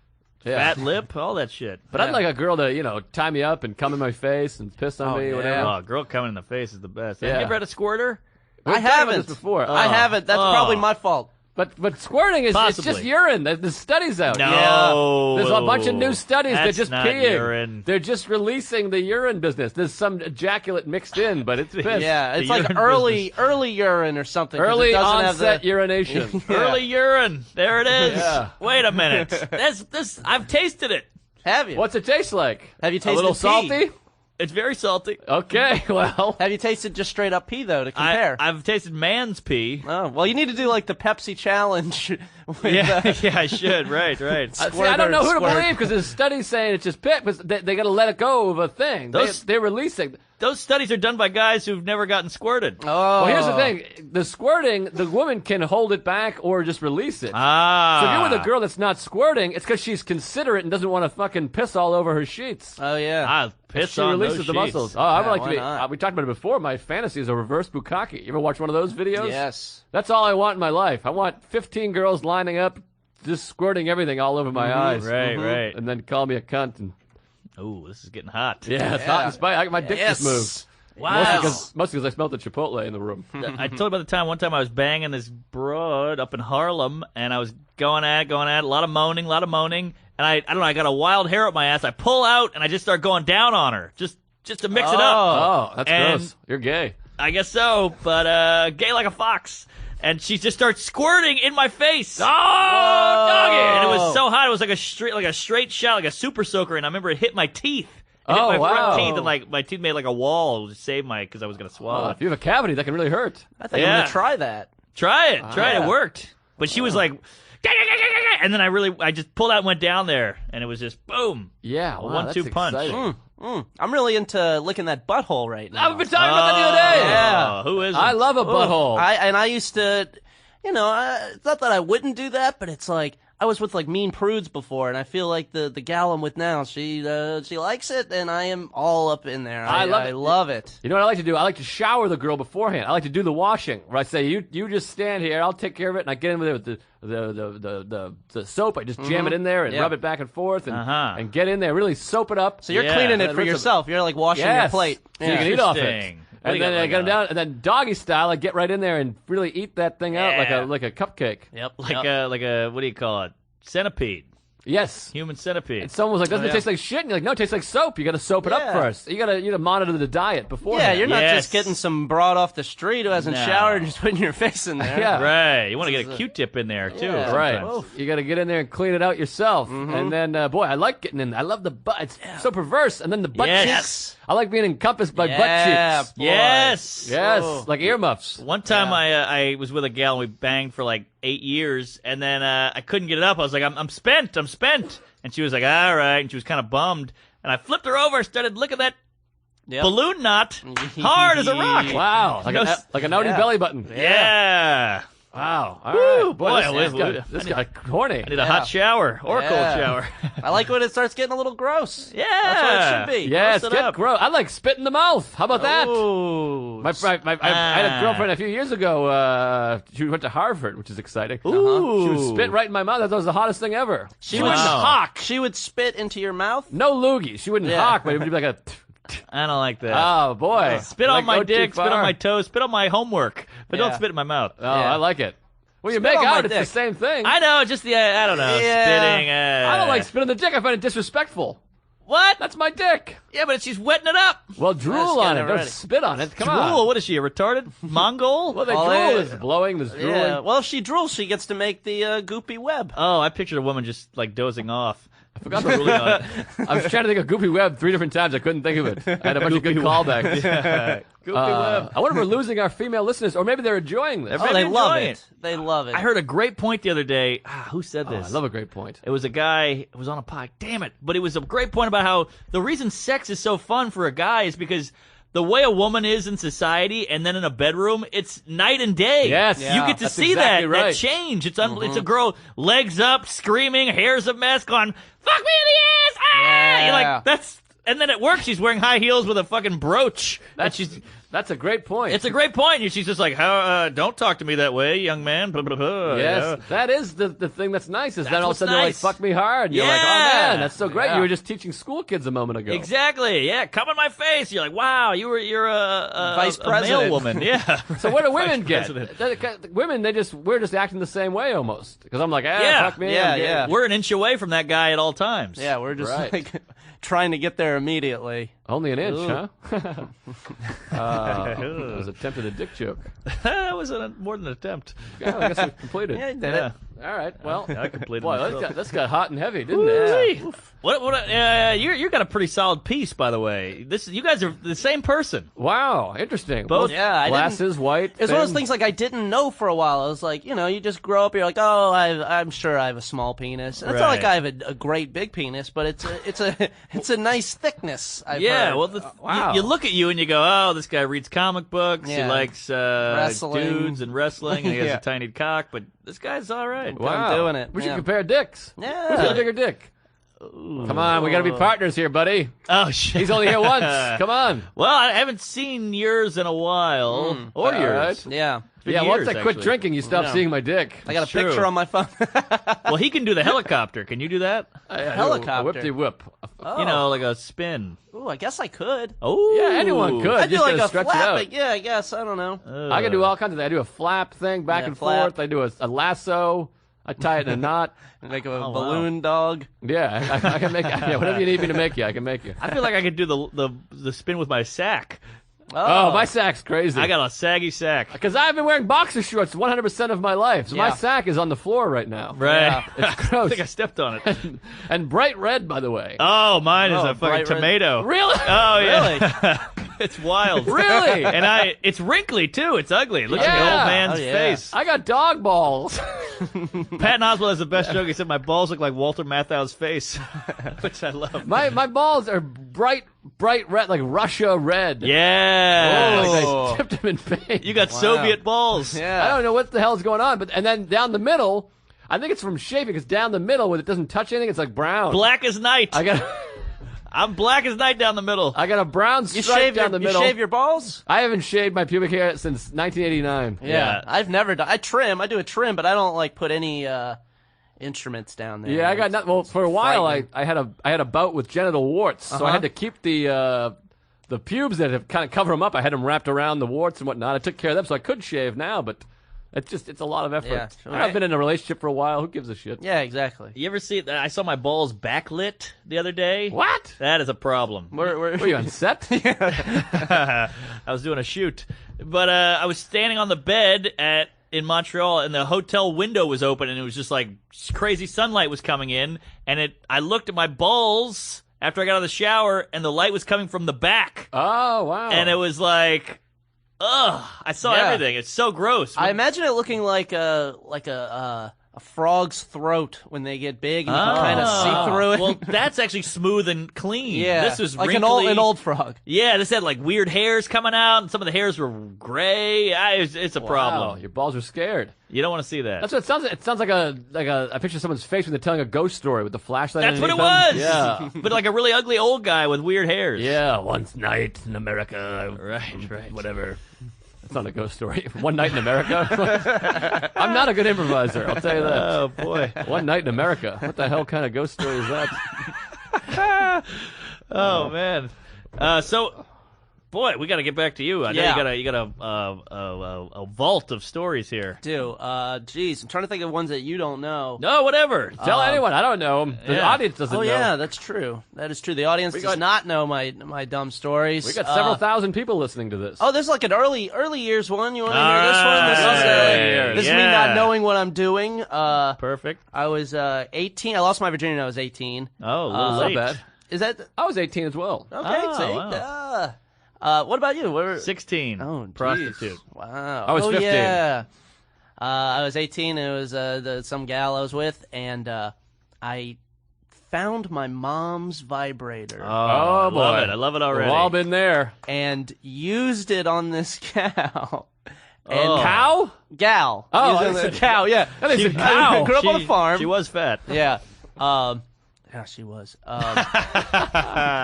Yeah. Fat lip, all that shit. But I'd like a girl to, tie me up and come in my face and piss on me, yeah. whatever. Oh, girl coming in the face is the best. Yeah. Have you ever had a squirter? We've I talked about haven't. this before. I haven't. That's probably my fault. But squirting is it's just Possibly. urine. There's studies out. No. There's a bunch of new studies. They're That's just not peeing. urine. They're just releasing the urine business. There's some ejaculate mixed in, but it's piss. Yeah, it's The like urine early urine or something. 'cause Early it doesn't onset have the, urination. Yeah. Early urine. There it is. Yeah. Wait a minute. This. I've tasted it. Have you? What's it taste like? Have you A tasted little pee? salty? It's very salty. Okay, well. Have you tasted just straight up pee though to compare? I've tasted man's pee. Oh well, you need to do like the Pepsi challenge. With, Yeah, I should. Right. See, I don't know who to Squirt. believe because there's studies saying it's just piss, but they got to let it go of a thing. They're releasing. Those studies are done by guys who've never gotten squirted. Oh, Well, here's the thing: the squirting, the woman can hold it back or just release it. Ah. So if you're with a girl that's not squirting, it's because she's considerate and doesn't want to fucking piss all over her sheets. Oh yeah. Ah, piss She on releases those the sheets. muscles. Oh, I would Yeah, like to why be. not? We talked about it before. My fantasy is a reverse bukkake. You ever watch one of those videos? Yes. That's all I want in my life. I want 15 girls lining up, just squirting everything all over my eyes. Right, right. And then call me a cunt. And Ooh, this is getting hot. yeah, it's hot in spite. My dick Yes. just moved. Wow. Mostly because I smelled the Chipotle in the room. I told you about the one time I was banging this broad up in Harlem, and I was going at it, a lot of moaning, and I don't know, I got a wild hair up my ass. I pull out, and I just start going down on her, just to mix it up. Oh, that's And- gross. You're gay. I guess so, but gay like a fox. And she just starts squirting in my face. Oh, doggy! And it was so hot, it was like a straight shot, like a super soaker, and I remember it hit my teeth. It hit my wow. front teeth, and like my teeth made like a wall to save because I was gonna swallow. If you have a cavity, that can really hurt. I think I'm Yeah. gonna try that. Try it. yeah. It worked. But she was like, and then I just pulled out and went down there, and it was just boom. Yeah, A wow, 1-2 that's punch. exciting. I'm really into licking that butthole right now. I've been talking about that the other day. Yeah. Who isn't? I love a butthole. I used to, it's not that I wouldn't do that, but it's like I was with like mean prudes before, and I feel like the gal I'm with now, she likes it, and I am all up in there. I love it. love it. You know what I like to do? I like to shower the girl beforehand. I like to do the washing. Where I say, you just stand here, I'll take care of it, and I get in there with the soap. I just jam it in there and Yeah. rub it back and forth, and Uh-huh. and get in there, really soap it up. So you're Yeah. cleaning And it then for rinse it. yourself. You're like washing your Yes. plate. So you can eat off it. Interesting. What do And you then got I get them like down, and then doggy style, I get right in there and really eat that thing out Yeah. like a cupcake. Yep. like a what do you call it? Centipede. Yes. Human centipede. And someone was like, "Doesn't Oh, it yeah. taste like shit?" And you're like, "No, it tastes like soap. You got to soap it up Yeah. first. You gotta monitor the diet before." Yeah, you're not Yes. just getting some broad off the street who hasn't No. showered and just putting your face in there. Yeah. Right. You want to get a Q-tip in there too. Yeah. Right. sometimes. You got to get in there and clean it out yourself. And then, boy, I like getting in there. I love the butt. It's so perverse. And then the butt Yes. cheeks. I like being encompassed by Yeah, butt cheeks. boy. Yes. Yes, Oh. like earmuffs. One time I was with a gal and we banged for like 8 years, and then I couldn't get it up. I was like, I'm spent. And she was like, all right. And she was kind of bummed. And I flipped her over, started licking that Yep. balloon knot hard as a rock. Wow, like, No, like an outie yeah. belly button. Yeah. Wow. All Woo, right. boy, this guy horny. I need a hot shower or a cold Yeah. shower. I like when it starts getting a little gross. Yeah. That's what it should be. Yes, Gross it get up. gross. I like spit in the mouth. How about that? Ooh. I had a girlfriend a few years ago. She went to Harvard, which is exciting. Ooh. She would spit right in my mouth. I thought it was the hottest thing ever. She would- wouldn't Wow. hawk. She would spit into your mouth. No loogie. She wouldn't Yeah. hawk, but it would be like a. I don't like that. Oh boy! Spit on Like, my go too dick, spit on far. my toes, spit on my homework, but don't Yeah. spit in my mouth. Oh, Yeah. I like it. When you Spit make on my out, it's the dick. same thing. I know, just the I don't know, Yeah. spitting. I don't like spitting the dick. I find it disrespectful. What? That's my dick. Yeah, but she's wetting it up. Well, drool on it. getting Don't ready. spit on it. Come Drool. on. What is she, a retarded Mongol? Well, they Oh, drool. yeah. There's blowing. There's drooling. Yeah. Well, if she drools, she gets to make the Goopy Web. Oh, I pictured a woman just like dozing off. I forgot Drooling on it. I was trying to think of Goopy Web 3 different times. I couldn't think of it. I had a bunch of good callbacks. Goopy Web. I wonder if we're losing our female listeners, or maybe they're enjoying this. Maybe Oh, they enjoy love it. it. They love it. I heard a great point the other day. Who said Oh, this? I love a great point. It was a guy. It was on a pod. Damn it! But it was a great point about how the reason sex is so fun for a guy is because the way a woman is in society and then in a bedroom, it's night and day. Yes. You Yeah. get to That's see exactly that right. change. It's it's a girl legs up, screaming, hair's a mess, going "fuck me in the ass!" Ah! Yeah. You're like that's. And then at work, she's wearing high heels with a fucking brooch. That's a great point. It's a great point. And she's just like, "How? Don't talk to me that way, young man." Blah, blah, blah, Yes, you know? that is the thing that's nice. Is That's then all of a what's sudden nice. they're like, "Fuck me hard." And you're like, "Oh Yeah. man, that's so great." Yeah. You were just teaching school kids a moment ago. Exactly. Yeah. Come in my face. You're like, wow. You're a Vice a male president. woman. Yeah. So what do women get? president. Women, we're just acting the same way almost. Because I'm like, Yeah. fuck me. Yeah, I'm gay." yeah. We're an inch away from that guy at all times. Yeah, we're just Right. like trying to get there immediately. Only an inch, Ooh. huh? That was attempted a dick joke. that was more than an attempt. Yeah, I guess we completed. Yeah, you did Yeah. it. All right. Well, I completed boy, myself. this got hot and heavy, didn't it? Woo-wee. What? You got a pretty solid piece, by the way. You guys are the same person. Wow, interesting. Both- Yeah, I glasses, white. It's one of those thin. things like I didn't know for a while. I was like, you just grow up, you're like, oh, I'm sure I have a small penis. And it's not Right. like I have a great big penis, but it's a nice thickness. I've Yeah. heard. Well, wow. you look at you and you go, oh, this guy reads comic books. He Yeah. likes Wrestling. dudes and wrestling, and he has Yeah. a tiny cock. But this guy's all right. Wow. I'm doing it. We should Yeah. compare dicks. Yeah. Who's got a bigger dick? Come on, we got to be partners here, buddy. Oh shit. He's only here once. Come on. Well, I haven't seen yours in a while, or All yours. right. Yeah. Been Yeah, once years, I quit actually. drinking, you stop Yeah. seeing my dick. I got a True. picture on my phone. Well, he can do the helicopter. Can you do that? Helicopter. Whip-de-whip. You know, like a spin. Ooh, I guess I could. Oh, Yeah, anyone could. I do Just like gotta a stretch it flap. out. Yeah, I guess. I don't know. I can do all kinds of things. I do a flap thing back Yeah, and flap. forth. I do a lasso. I tie it in a knot. Like a wow. balloon dog. Yeah, I can make whatever you need me to make you. I can make you. I feel like I could do the spin with my sack. Oh, my sack's crazy. I got a saggy sack. Because I've been wearing boxer shorts 100% of my life, so my Yeah. sack is on the floor right now. Right. Yeah. It's I gross. think I stepped on it. And bright red, by the way. Oh, mine is Oh, a fucking bright red. tomato. Really? Oh yeah. It's wild. Really? And it's wrinkly too. It's ugly. It looks like an Yeah. old man's Oh, yeah. face. I got dog balls. Patton Oswalt has the best joke. He said my balls look like Walter Matthau's face, which I love. my balls are bright red, like Russia red. Yeah. Like Oh. I tipped them in paint. You got Soviet balls. I Yeah. don't know what the hell's going on, and then down the middle, I think it's from shaving, because down the middle, when it doesn't touch anything, it's like brown. Black as night. I'm black as night down the middle. I got a brown You stripe shave down the middle. You shave your balls? I haven't shaved my pubic hair since 1989. Yeah. I've never done. I do a trim, but I don't like put any instruments down there. Yeah, I got nothing. Well, for a while, frightening. I had a bout with genital warts, so I had to keep the pubes that have kind of cover them up. I had them wrapped around the warts and whatnot. I took care of them, so I could shave now, but it's a lot of effort. Yeah, sure. I've been in a relationship for a while. Who gives a shit? Yeah, exactly. You ever see? I saw my balls backlit the other day. What? That is a problem. Were you on set? I was doing a shoot, but I was standing on the bed in Montreal, and the hotel window was open, and it was just like crazy sunlight was coming in, and I looked at my balls after I got out of the shower, and the light was coming from the back, Oh wow! and it was like, ugh! I saw Yeah. everything. It's so gross. I imagine it looking like a frog's throat when they get big, and you can kind of see through it. Well, that's actually smooth and clean. yeah, This was like wrinkly. an old frog. Yeah, this had like weird hairs coming out, and some of the hairs were gray. It's a Wow, problem. your balls are scared. You don't want to see that. That's what it sounds like. It sounds like I picture someone's face when they're telling a ghost story with the flashlight. That's what it underneath was. them. Yeah. But like a really ugly old guy with weird hairs. Yeah, once night in America. Right. Whatever. It's not a ghost story. One night in America. I'm not a good improviser. I'll tell you that. Oh boy. One night in America. What the hell kind of ghost story is that? Oh man. So boy, we got to get back to you. I know Yeah. you got a vault of stories here. Geez, I'm trying to think of ones that you don't know. No, whatever. Tell anyone. I don't know. The yeah. audience doesn't Oh know. yeah, that's true. That is true. The audience does not know my dumb stories. We got several thousand people listening to this. Oh, there's like an early years one. You want to hear All this one? This right. is me Yeah. not knowing what I'm doing. Perfect. I was 18. I lost my virginity when I was 18. Oh, a little Not late. bad. Is that I was 18 as well. okay? Oh, see? wow. What about you? 16. Oh, geez. Prostitute. Wow. I was 15. Yeah. I was 18. And it was some gal I was with, and I found my mom's vibrator Oh, I boy. love it. I love it already. We've all been there. and used it on this gal. And Oh. Cow? gal. Oh, Used it I on the said- cow. Yeah. I think it's a I cow. grew up on a farm. She was fat. Yeah. Yeah, she was.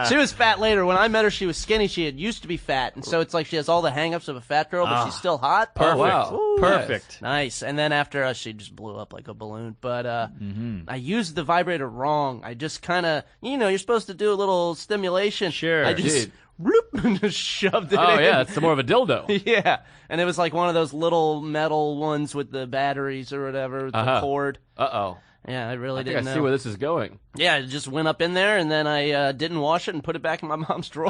She was fat later. When I met her, she was skinny. She had used to be fat, and so it's like she has all the hang-ups of a fat girl, but she's still hot. Perfect. wow. Ooh, Perfect. Nice. And then after us, she just blew up like a balloon. But I used the vibrator wrong. I just kind of, you're supposed to do a little stimulation. Sure. I just, Dude. whoop, just shoved it Oh, in. yeah. It's more of a dildo. Yeah. And it was like one of those little metal ones with the batteries or whatever, with the cord. Uh-oh. Yeah, I really I think didn't I know. see where this is going. Yeah, it just went up in there, and then I didn't wash it and put it back in my mom's drawer.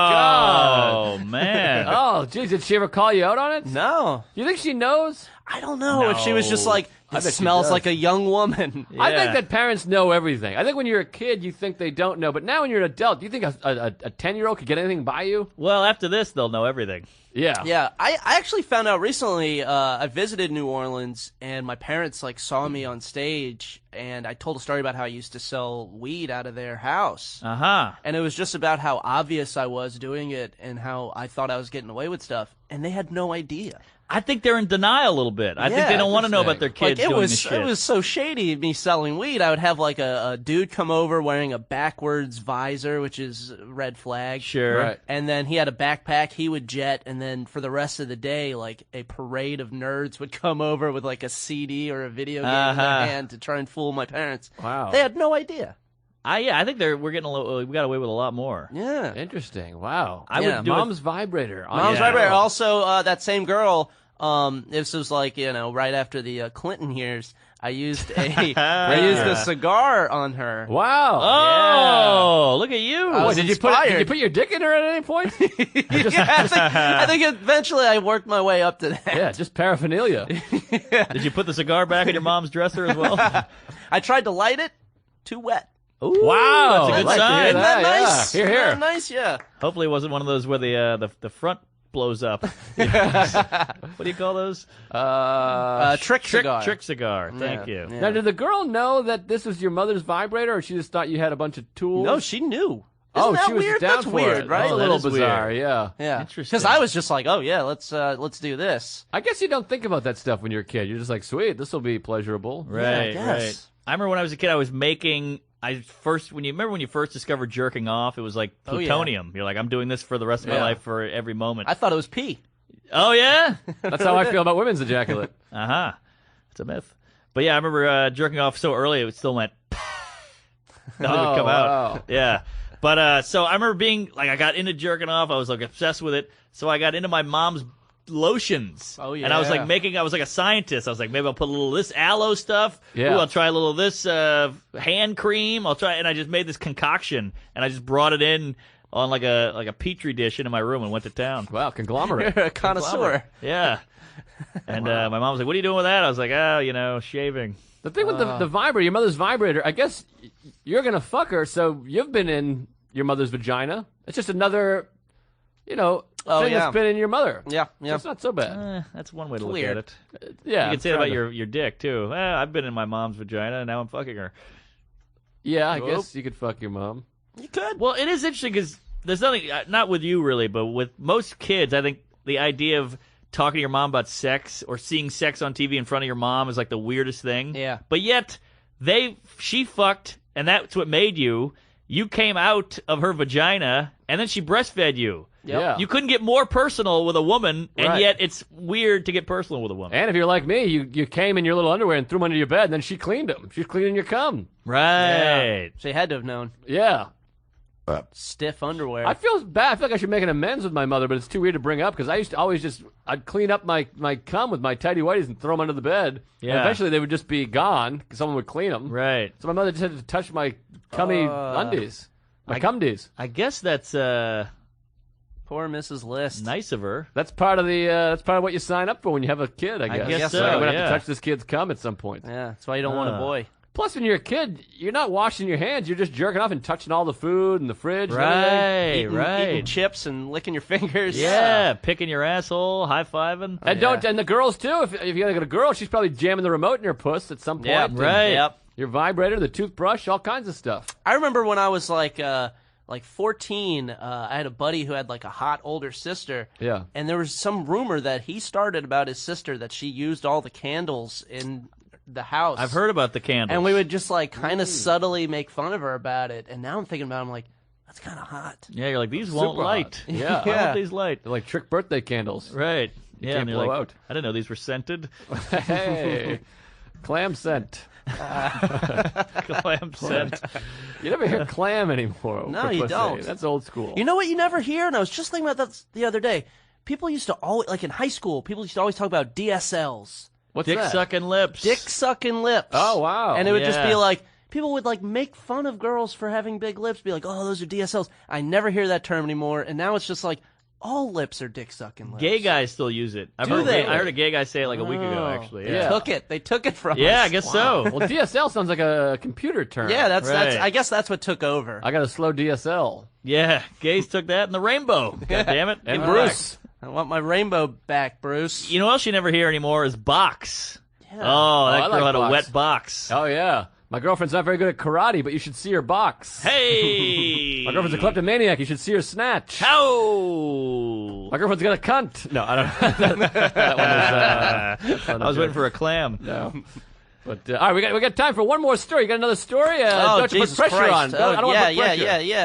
Oh, man. Oh, geez. Did she ever call you out on it? No, You think she knows? I don't know if she was just like, I it bet she smells does. like a young woman. I Yeah. think that parents know everything. I think when you're a kid, you think they don't know. But now when you're an adult, do you think a 10-year-old could get anything by you? Well, after this, they'll know everything. Yeah. Yeah, I actually found out recently, I visited New Orleans, and my parents, saw me on stage, and I told a story about how I used to sell weed out of their house. Uh-huh. And it was just about how obvious I was doing it and how I thought I was getting away with stuff, and they had no idea. I think they're in denial a little bit. I think Yeah, they don't want to know about their kids it doing was this shit. it was so shady me selling weed. I would have a dude come over wearing a backwards visor, which is a red flag. Sure. Right. And then he had a backpack he would jet, and then for the rest of the day, a parade of nerds would come over with a CD or a video game in their hand to try and fool my parents. Wow. They had no idea. I think we're getting we got away with a lot more. Yeah. Interesting. Wow. I Yeah. would do Mom's vibrator. Oh, Mom's yeah. vibrator. Also, that same girl. This was right after the Clinton years. I used a cigar on her. Wow. Oh, look at you. I was Did you put inspired. your dick in her at any point? I think eventually I worked my way up to that. Yeah, just paraphernalia. Did you put the cigar back in your mom's dresser as well? I tried to light it. Too wet. Ooh, Wow. that's a good I'd like to sign. hear Isn't that yeah. nice? Here, Isn't here. that nice, yeah. Hopefully it wasn't one of those where the front blows up. What do you call those? Trick cigar. Trick cigar. Thank Yeah, you. yeah. Now, did the girl know that this was your mother's vibrator, or she just thought you had a bunch of tools? No, she knew. Oh, Isn't that she was weird? down That's for weird, it. right? That's a Oh, little that is bizarre. weird. Yeah. Yeah. Interesting. Because I was just like, oh yeah, let's do this. I guess you don't think about that stuff when you're a kid. You're just like, sweet, this will be pleasurable. Right, I guess. right. I remember when I was a kid, I was making. When you first discovered jerking off, it was like Oh, yeah. plutonium. You're like, I'm doing this for the rest of my Yeah. life for every moment. I thought it was pee. Oh yeah. That's how I feel about women's ejaculate. Uh-huh. It's a myth. But yeah, I remember jerking off so early it still went Nothing would come out. wow. Yeah. But so I remember being I got into jerking off. I was obsessed with it. So I got into my mom's lotions. Oh, And I was yeah. I was like a scientist. I was like, maybe I'll put a little of this aloe stuff. Yeah. Ooh, I'll try a little of this hand cream. I'll try, and I just made this concoction, and I just brought it in on like a petri dish into my room and went to town. Wow, conglomerate. You're a connoisseur. Yeah. And my mom was like, "What are you doing with that?" I was like, "Oh, shaving." The thing with the vibrator, your mother's vibrator, I guess you're going to fuck her, so you've been in your mother's vagina. It's just another, thing yeah. that's been in your mother. Yeah, So yeah. it's not so bad. That's one way to look weird. at it. Yeah. You I'm can say that trying about to- your dick too. I've been in my mom's vagina, and now I'm fucking her. Yeah, I Whoop. guess you could fuck your mom. You could. Well, it is interesting because there's nothing, not with you really, but with most kids, I think the idea of talking to your mom about sex or seeing sex on TV in front of your mom is like the weirdest thing. Yeah. But yet, she fucked, and that's what made you. You came out of her vagina, and then she breastfed you. Yep. Yeah. You couldn't get more personal with a woman, and Right. yet it's weird to get personal with a woman. And if you're like me, you came in your little underwear and threw them under your bed, and then she cleaned them. She's cleaning your cum. Right. She had to have known. Yeah. stiff underwear. I feel bad. I feel like I should make an amends with my mother, but it's too weird to bring up because I used to always I'd clean up my cum with my tighty whities and throw them under the bed. Yeah. And eventually they would just be gone because someone would clean them. Right. So my mother just had to touch my cummy undies. My cumdies. I guess that's Poor Mrs. List. nice of her. That's part of what you sign up for when you have a kid, I guess. guess so, Like, I'm gonna yeah. have to touch this kid's cum at some point. Yeah, that's why you don't want a boy. Plus, when you're a kid, you're not washing your hands. You're just jerking off and touching all the food and the fridge and everything. Right. Eating chips and licking your fingers. Yeah, picking your asshole, high-fiving. And and the girls too. If you got a girl, she's probably jamming the remote in her puss at some point. Yeah, And right. Yep. Your vibrator, the toothbrush, all kinds of stuff. I remember when I was like 14, I had a buddy who had like a hot older sister. Yeah. And there was some rumor that he started about his sister that she used all the candles in the house. I've heard about the candles. And we would just like kind of subtly make fun of her about it. And now I'm thinking about it, I'm like, that's kind of hot. Yeah, you're like, these won't Super light. hot. Yeah. Why won't these light? They're like trick birthday candles. Right. Yeah, can't and you're blow like, out. I didn't know these were scented. Hey, clam scent. Clam scent. You never hear clam anymore. No, for you pussy. don't. That's old school. You know what you never hear? And I was just thinking about that the other day. People used to always, like in high school, people used to always talk about DSLs. What's Dick that? sucking lips. Dick sucking lips. Oh, wow. And it would just be Yeah. like, people would like make fun of girls for having big lips, be like, oh, those are DSLs. I never hear that term anymore. And now it's just like, all lips are dick sucking lips. Gay guys still use it. Do they? I heard a gay guy say it like a week ago, Oh. actually. They Yeah. took it. They took it from us. Yeah, I guess so. Well, DSL sounds like a computer term. Yeah, that's Right. I guess that's what took over. I got a slow DSL. Yeah, gays took that in the rainbow. God damn it. And Give it Bruce. back. I want my rainbow back, Bruce. You know what else you never hear anymore is box. Yeah. Oh, that I girl like had a box. wet box. Oh, yeah. My girlfriend's not very good at karate, but you should see her box. Hey! My girlfriend's a kleptomaniac. You should see her snatch. How? My girlfriend's got a cunt. No, I don't know. that one was, I was waiting for a clam. No. But, all right, we got time for one more story. You got another story? Oh, don't you Jesus put pressure Christ. on. Oh, I don't want to put pressure. yeah.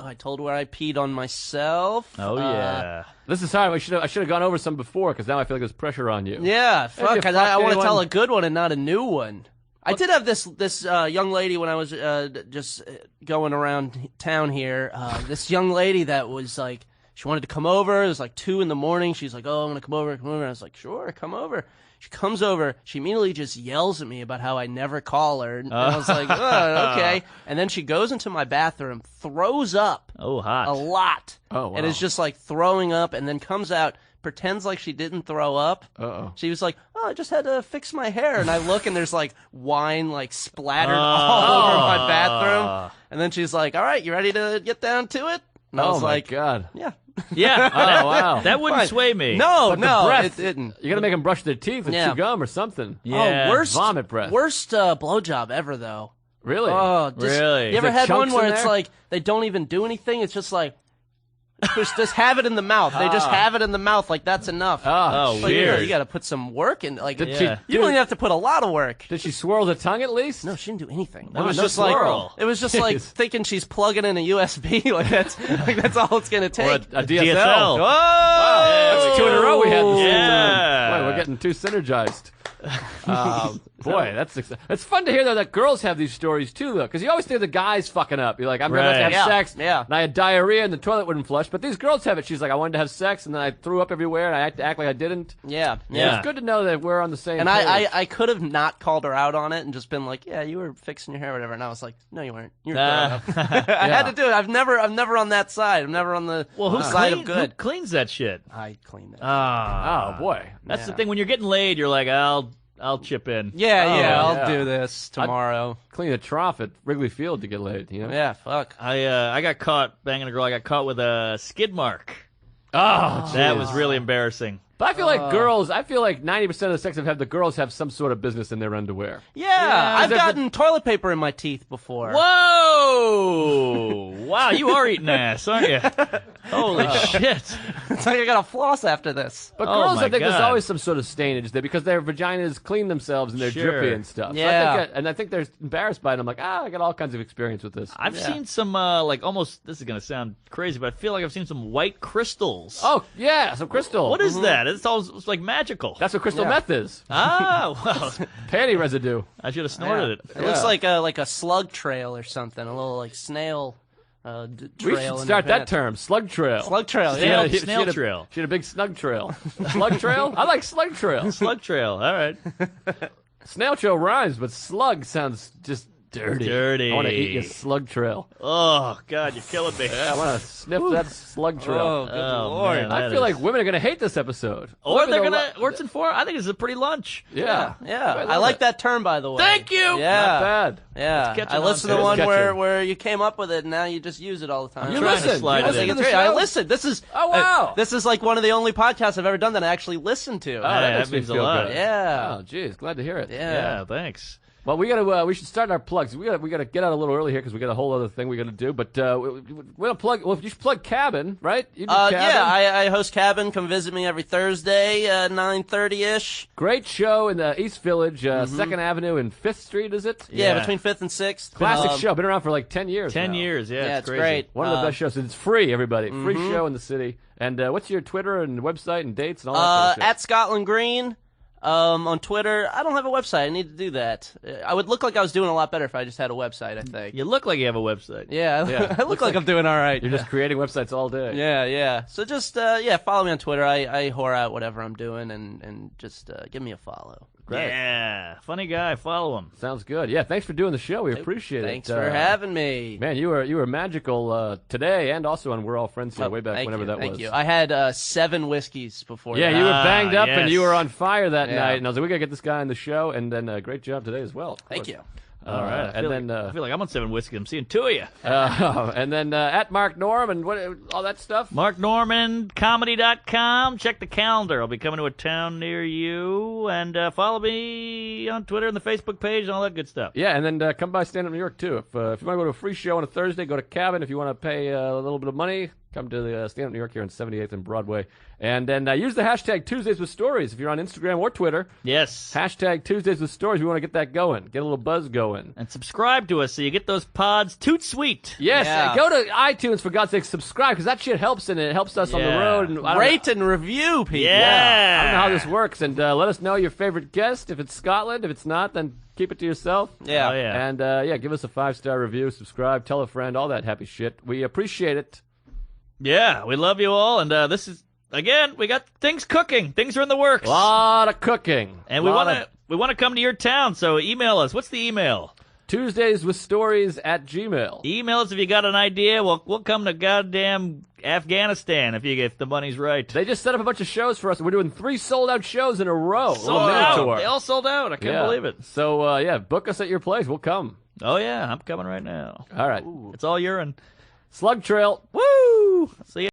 I told where I peed on myself. Oh, yeah. This is hard. I should have gone over some before because now I feel like there's pressure on you. Yeah, Have you fuck. fucked I want to anyone? tell a good one and not a new one. I did have this young lady when I was just going around town here. This young lady that was like, she wanted to come over. It was like 2 a.m. She's like, oh, I'm going to come over. I was like, sure, come over. She comes over. She immediately just yells at me about how I never call her. And I was like, oh, okay. And then she goes into my bathroom, throws up Oh, hot. a lot. Oh, wow. And is just like throwing up and then comes out, pretends like she didn't throw up. Uh-oh. She was like, oh, I just had to fix my hair. And I look and there's like wine like splattered all over my bathroom. And then she's like, all right, you ready to get down to it? And I Oh, was my like, God. yeah. Yeah. Oh, wow. That wouldn't Fine. sway me. No, But the no, breath, it didn't. You got to make them brush their teeth and Yeah. chew gum or something. Yeah. Oh, worst Vomit breath. Worst blowjob ever, though. Really? Oh, just, Really? You ever Is there had one chunks where in it's there? like they don't even do anything? It's just like just have it in the mouth. They just have it in the mouth like that's enough. Oh, Oh, Like, weird. You got to put some work in. Like Did Yeah. she you do- don't even have to put a lot of work. Did she swirl the tongue at least? No, she didn't do anything. That was no just swirl. swirl. It was just like Jeez. thinking she's plugging in a USB. Like that's all it's gonna Or take. a DSL. DSL. Whoa! That's 2 in a row we had. Yeah. Boy, we're getting too synergized. Boy, it's fun to hear though that girls have these stories too, though, because you always think the guys fucking up. You're like, I'm about to have Right. Yeah, sex, yeah. and I had diarrhea, and the toilet wouldn't flush. But these girls have it. She's like, I wanted to have sex, and then I threw up everywhere, and I had to act like I didn't. Yeah, Yeah. It's good to know that we're on the same. And page. I could have not called her out on it and just been like, yeah, you were fixing your hair or whatever. And I was like, no, you weren't. You were Ah. throwing up. I had to do it. I'm never on that side. I'm never on the Well, who, side clean, of who good. cleans that shit? I clean that. Ah. Oh boy, That's the Yeah. thing. When you're getting laid, you're like, I'll chip in. yeah, Oh, yeah, I'll yeah. do this tomorrow. clean a trough at Wrigley Field to get laid. You know? Yeah, fuck. I got caught banging a girl. I got caught with a skid mark. Oh, That jeez. was really embarrassing. But I feel like girls. I feel like 90% of the sex I've had, the girls have some sort of business in their underwear. Yeah, I've Is there- gotten toilet paper in my teeth before. Whoa! Wow, you are eating ass, aren't you? Holy shit! It's like I gotta floss after this. But Oh girls, my I think there's God. always some sort of stainage there because their vaginas clean themselves and they're Sure. drippy and stuff. Yeah. So I think they're embarrassed by it. I'm like, I got all kinds of experience with this. I've seen some like almost. This is gonna sound crazy, but I feel like I've seen some white crystals. Oh yeah, some crystal. What is that? It's like magical. That's what crystal meth is. Ah, well, Panty residue. I should have snorted it. It looks like a slug trail or something, a little like snail trail. We should in start your that pants. term. Slug trail. Slug trail. Snail- Yeah. snail had trail. She had a big snug trail. Slug trail? I like slug trail. Slug trail. All right. Snail trail rhymes, but slug sounds just dirty. Dirty. I want to eat your slug trail. Oh God, you're killing me. Yeah, I want to sniff that slug trail. Oh, good Oh, lord. man. I that feel is- like women are going to hate this episode. Or Women they're are gonna. lo- What's in for? I think it's a pretty lunch. Yeah. Yeah, I I love like it. that term, by the way. Thank you. Yeah, Not bad. yeah. catching I on listened to to it. one It's catching. where you came up with it, and now you just use it all the time. You trying to listen. slide You it listen in. to It's the great. I show? listened. This is Oh, wow. this is like one of the only podcasts I've ever done that I actually listened to. Oh, that Yeah, makes that me means a feel lot. good. Yeah. Oh, geez, glad to hear it. Yeah. Thanks. Well, we should start our plugs. We got to get out a little early here because we got a whole other thing we got to do. But we'll plug. Well, you should plug Cabin, right? You do Cabin. Yeah, I host Cabin. Come visit me every Thursday, 9:30ish. Great show in the East Village, 2nd Avenue and 5th Street, is it? Yeah, Yeah. between 5th and 6th. Classic show. Been around for like 10 years. 10 now. years. Yeah, Yeah, it's it's crazy. great. One of the best shows. And it's free, everybody. Free show in the city. And what's your Twitter and website and dates and all that kind of shit? At Scotland Green. On Twitter, I don't have a website. I need to do that. I would look like I was doing a lot better if I just had a website, I think. You look like you have a website. Yeah, Yeah. I look like I'm doing all right. You're just creating websites all day. Yeah, yeah. So just, follow me on Twitter. I whore out whatever I'm doing and just give me a follow. Great. Yeah, funny guy. Follow him. Sounds good. Yeah, thanks for doing the show. We appreciate Thanks it. for having me. Man, you were magical today and also on We're All Friends here way back Thank whenever you, that thank was. you. I had 7 whiskeys before Yeah, that. you were banged up and yes. you were on fire that Yeah. night. And I was like, we got to get this guy on the show. And then great job today as well. of Thank course. you. All right. I and feel then like, I feel like I'm on 7 whiskey. I'm seeing 2 of you. and then at Mark Norm and all that stuff. MarkNormanComedy.com. Check the calendar. I'll be coming to a town near you. And follow me on Twitter and the Facebook page and all that good stuff. Yeah, and then come by Stand Up New York too. If you want to go to a free show on a Thursday, go to Cabin. If you want to pay a little bit of money, come to the Stand Up New York here on 78th and Broadway. And then use the hashtag Tuesdays with Stories if you're on Instagram or Twitter. Yes. Hashtag Tuesdays with Stories. We want to get that going. Get a little buzz going. And subscribe to us so you get those pods toot sweet. Yes, Yeah. go to iTunes for God's sake. Subscribe because that shit helps and it helps us on the Yeah. road. And I don't Rate and review, people. Yeah. I don't know how this works. And let us know your favorite guest. If it's Scotland, if it's not, then keep it to yourself. Yeah. Oh, yeah. And give us a 5-star review. Subscribe. Tell a friend. All that happy shit. We appreciate it. Yeah, we love you all. And this is, again, we got things cooking. Things are in the works. A lot of cooking. And we want to come to your town, so email us. What's the email? Tuesdays with Stories at Gmail. Email us if you got an idea. We'll come to goddamn Afghanistan if the money's right. They just set up a bunch of shows for us. We're doing 3 sold-out shows in a row. Sold A mini out. tour. They all sold out. I can't Yeah. believe it. So, book us at your place. We'll come. Oh, yeah, I'm coming right now. All right. It's all urine. Slug Trail. Woo! See ya.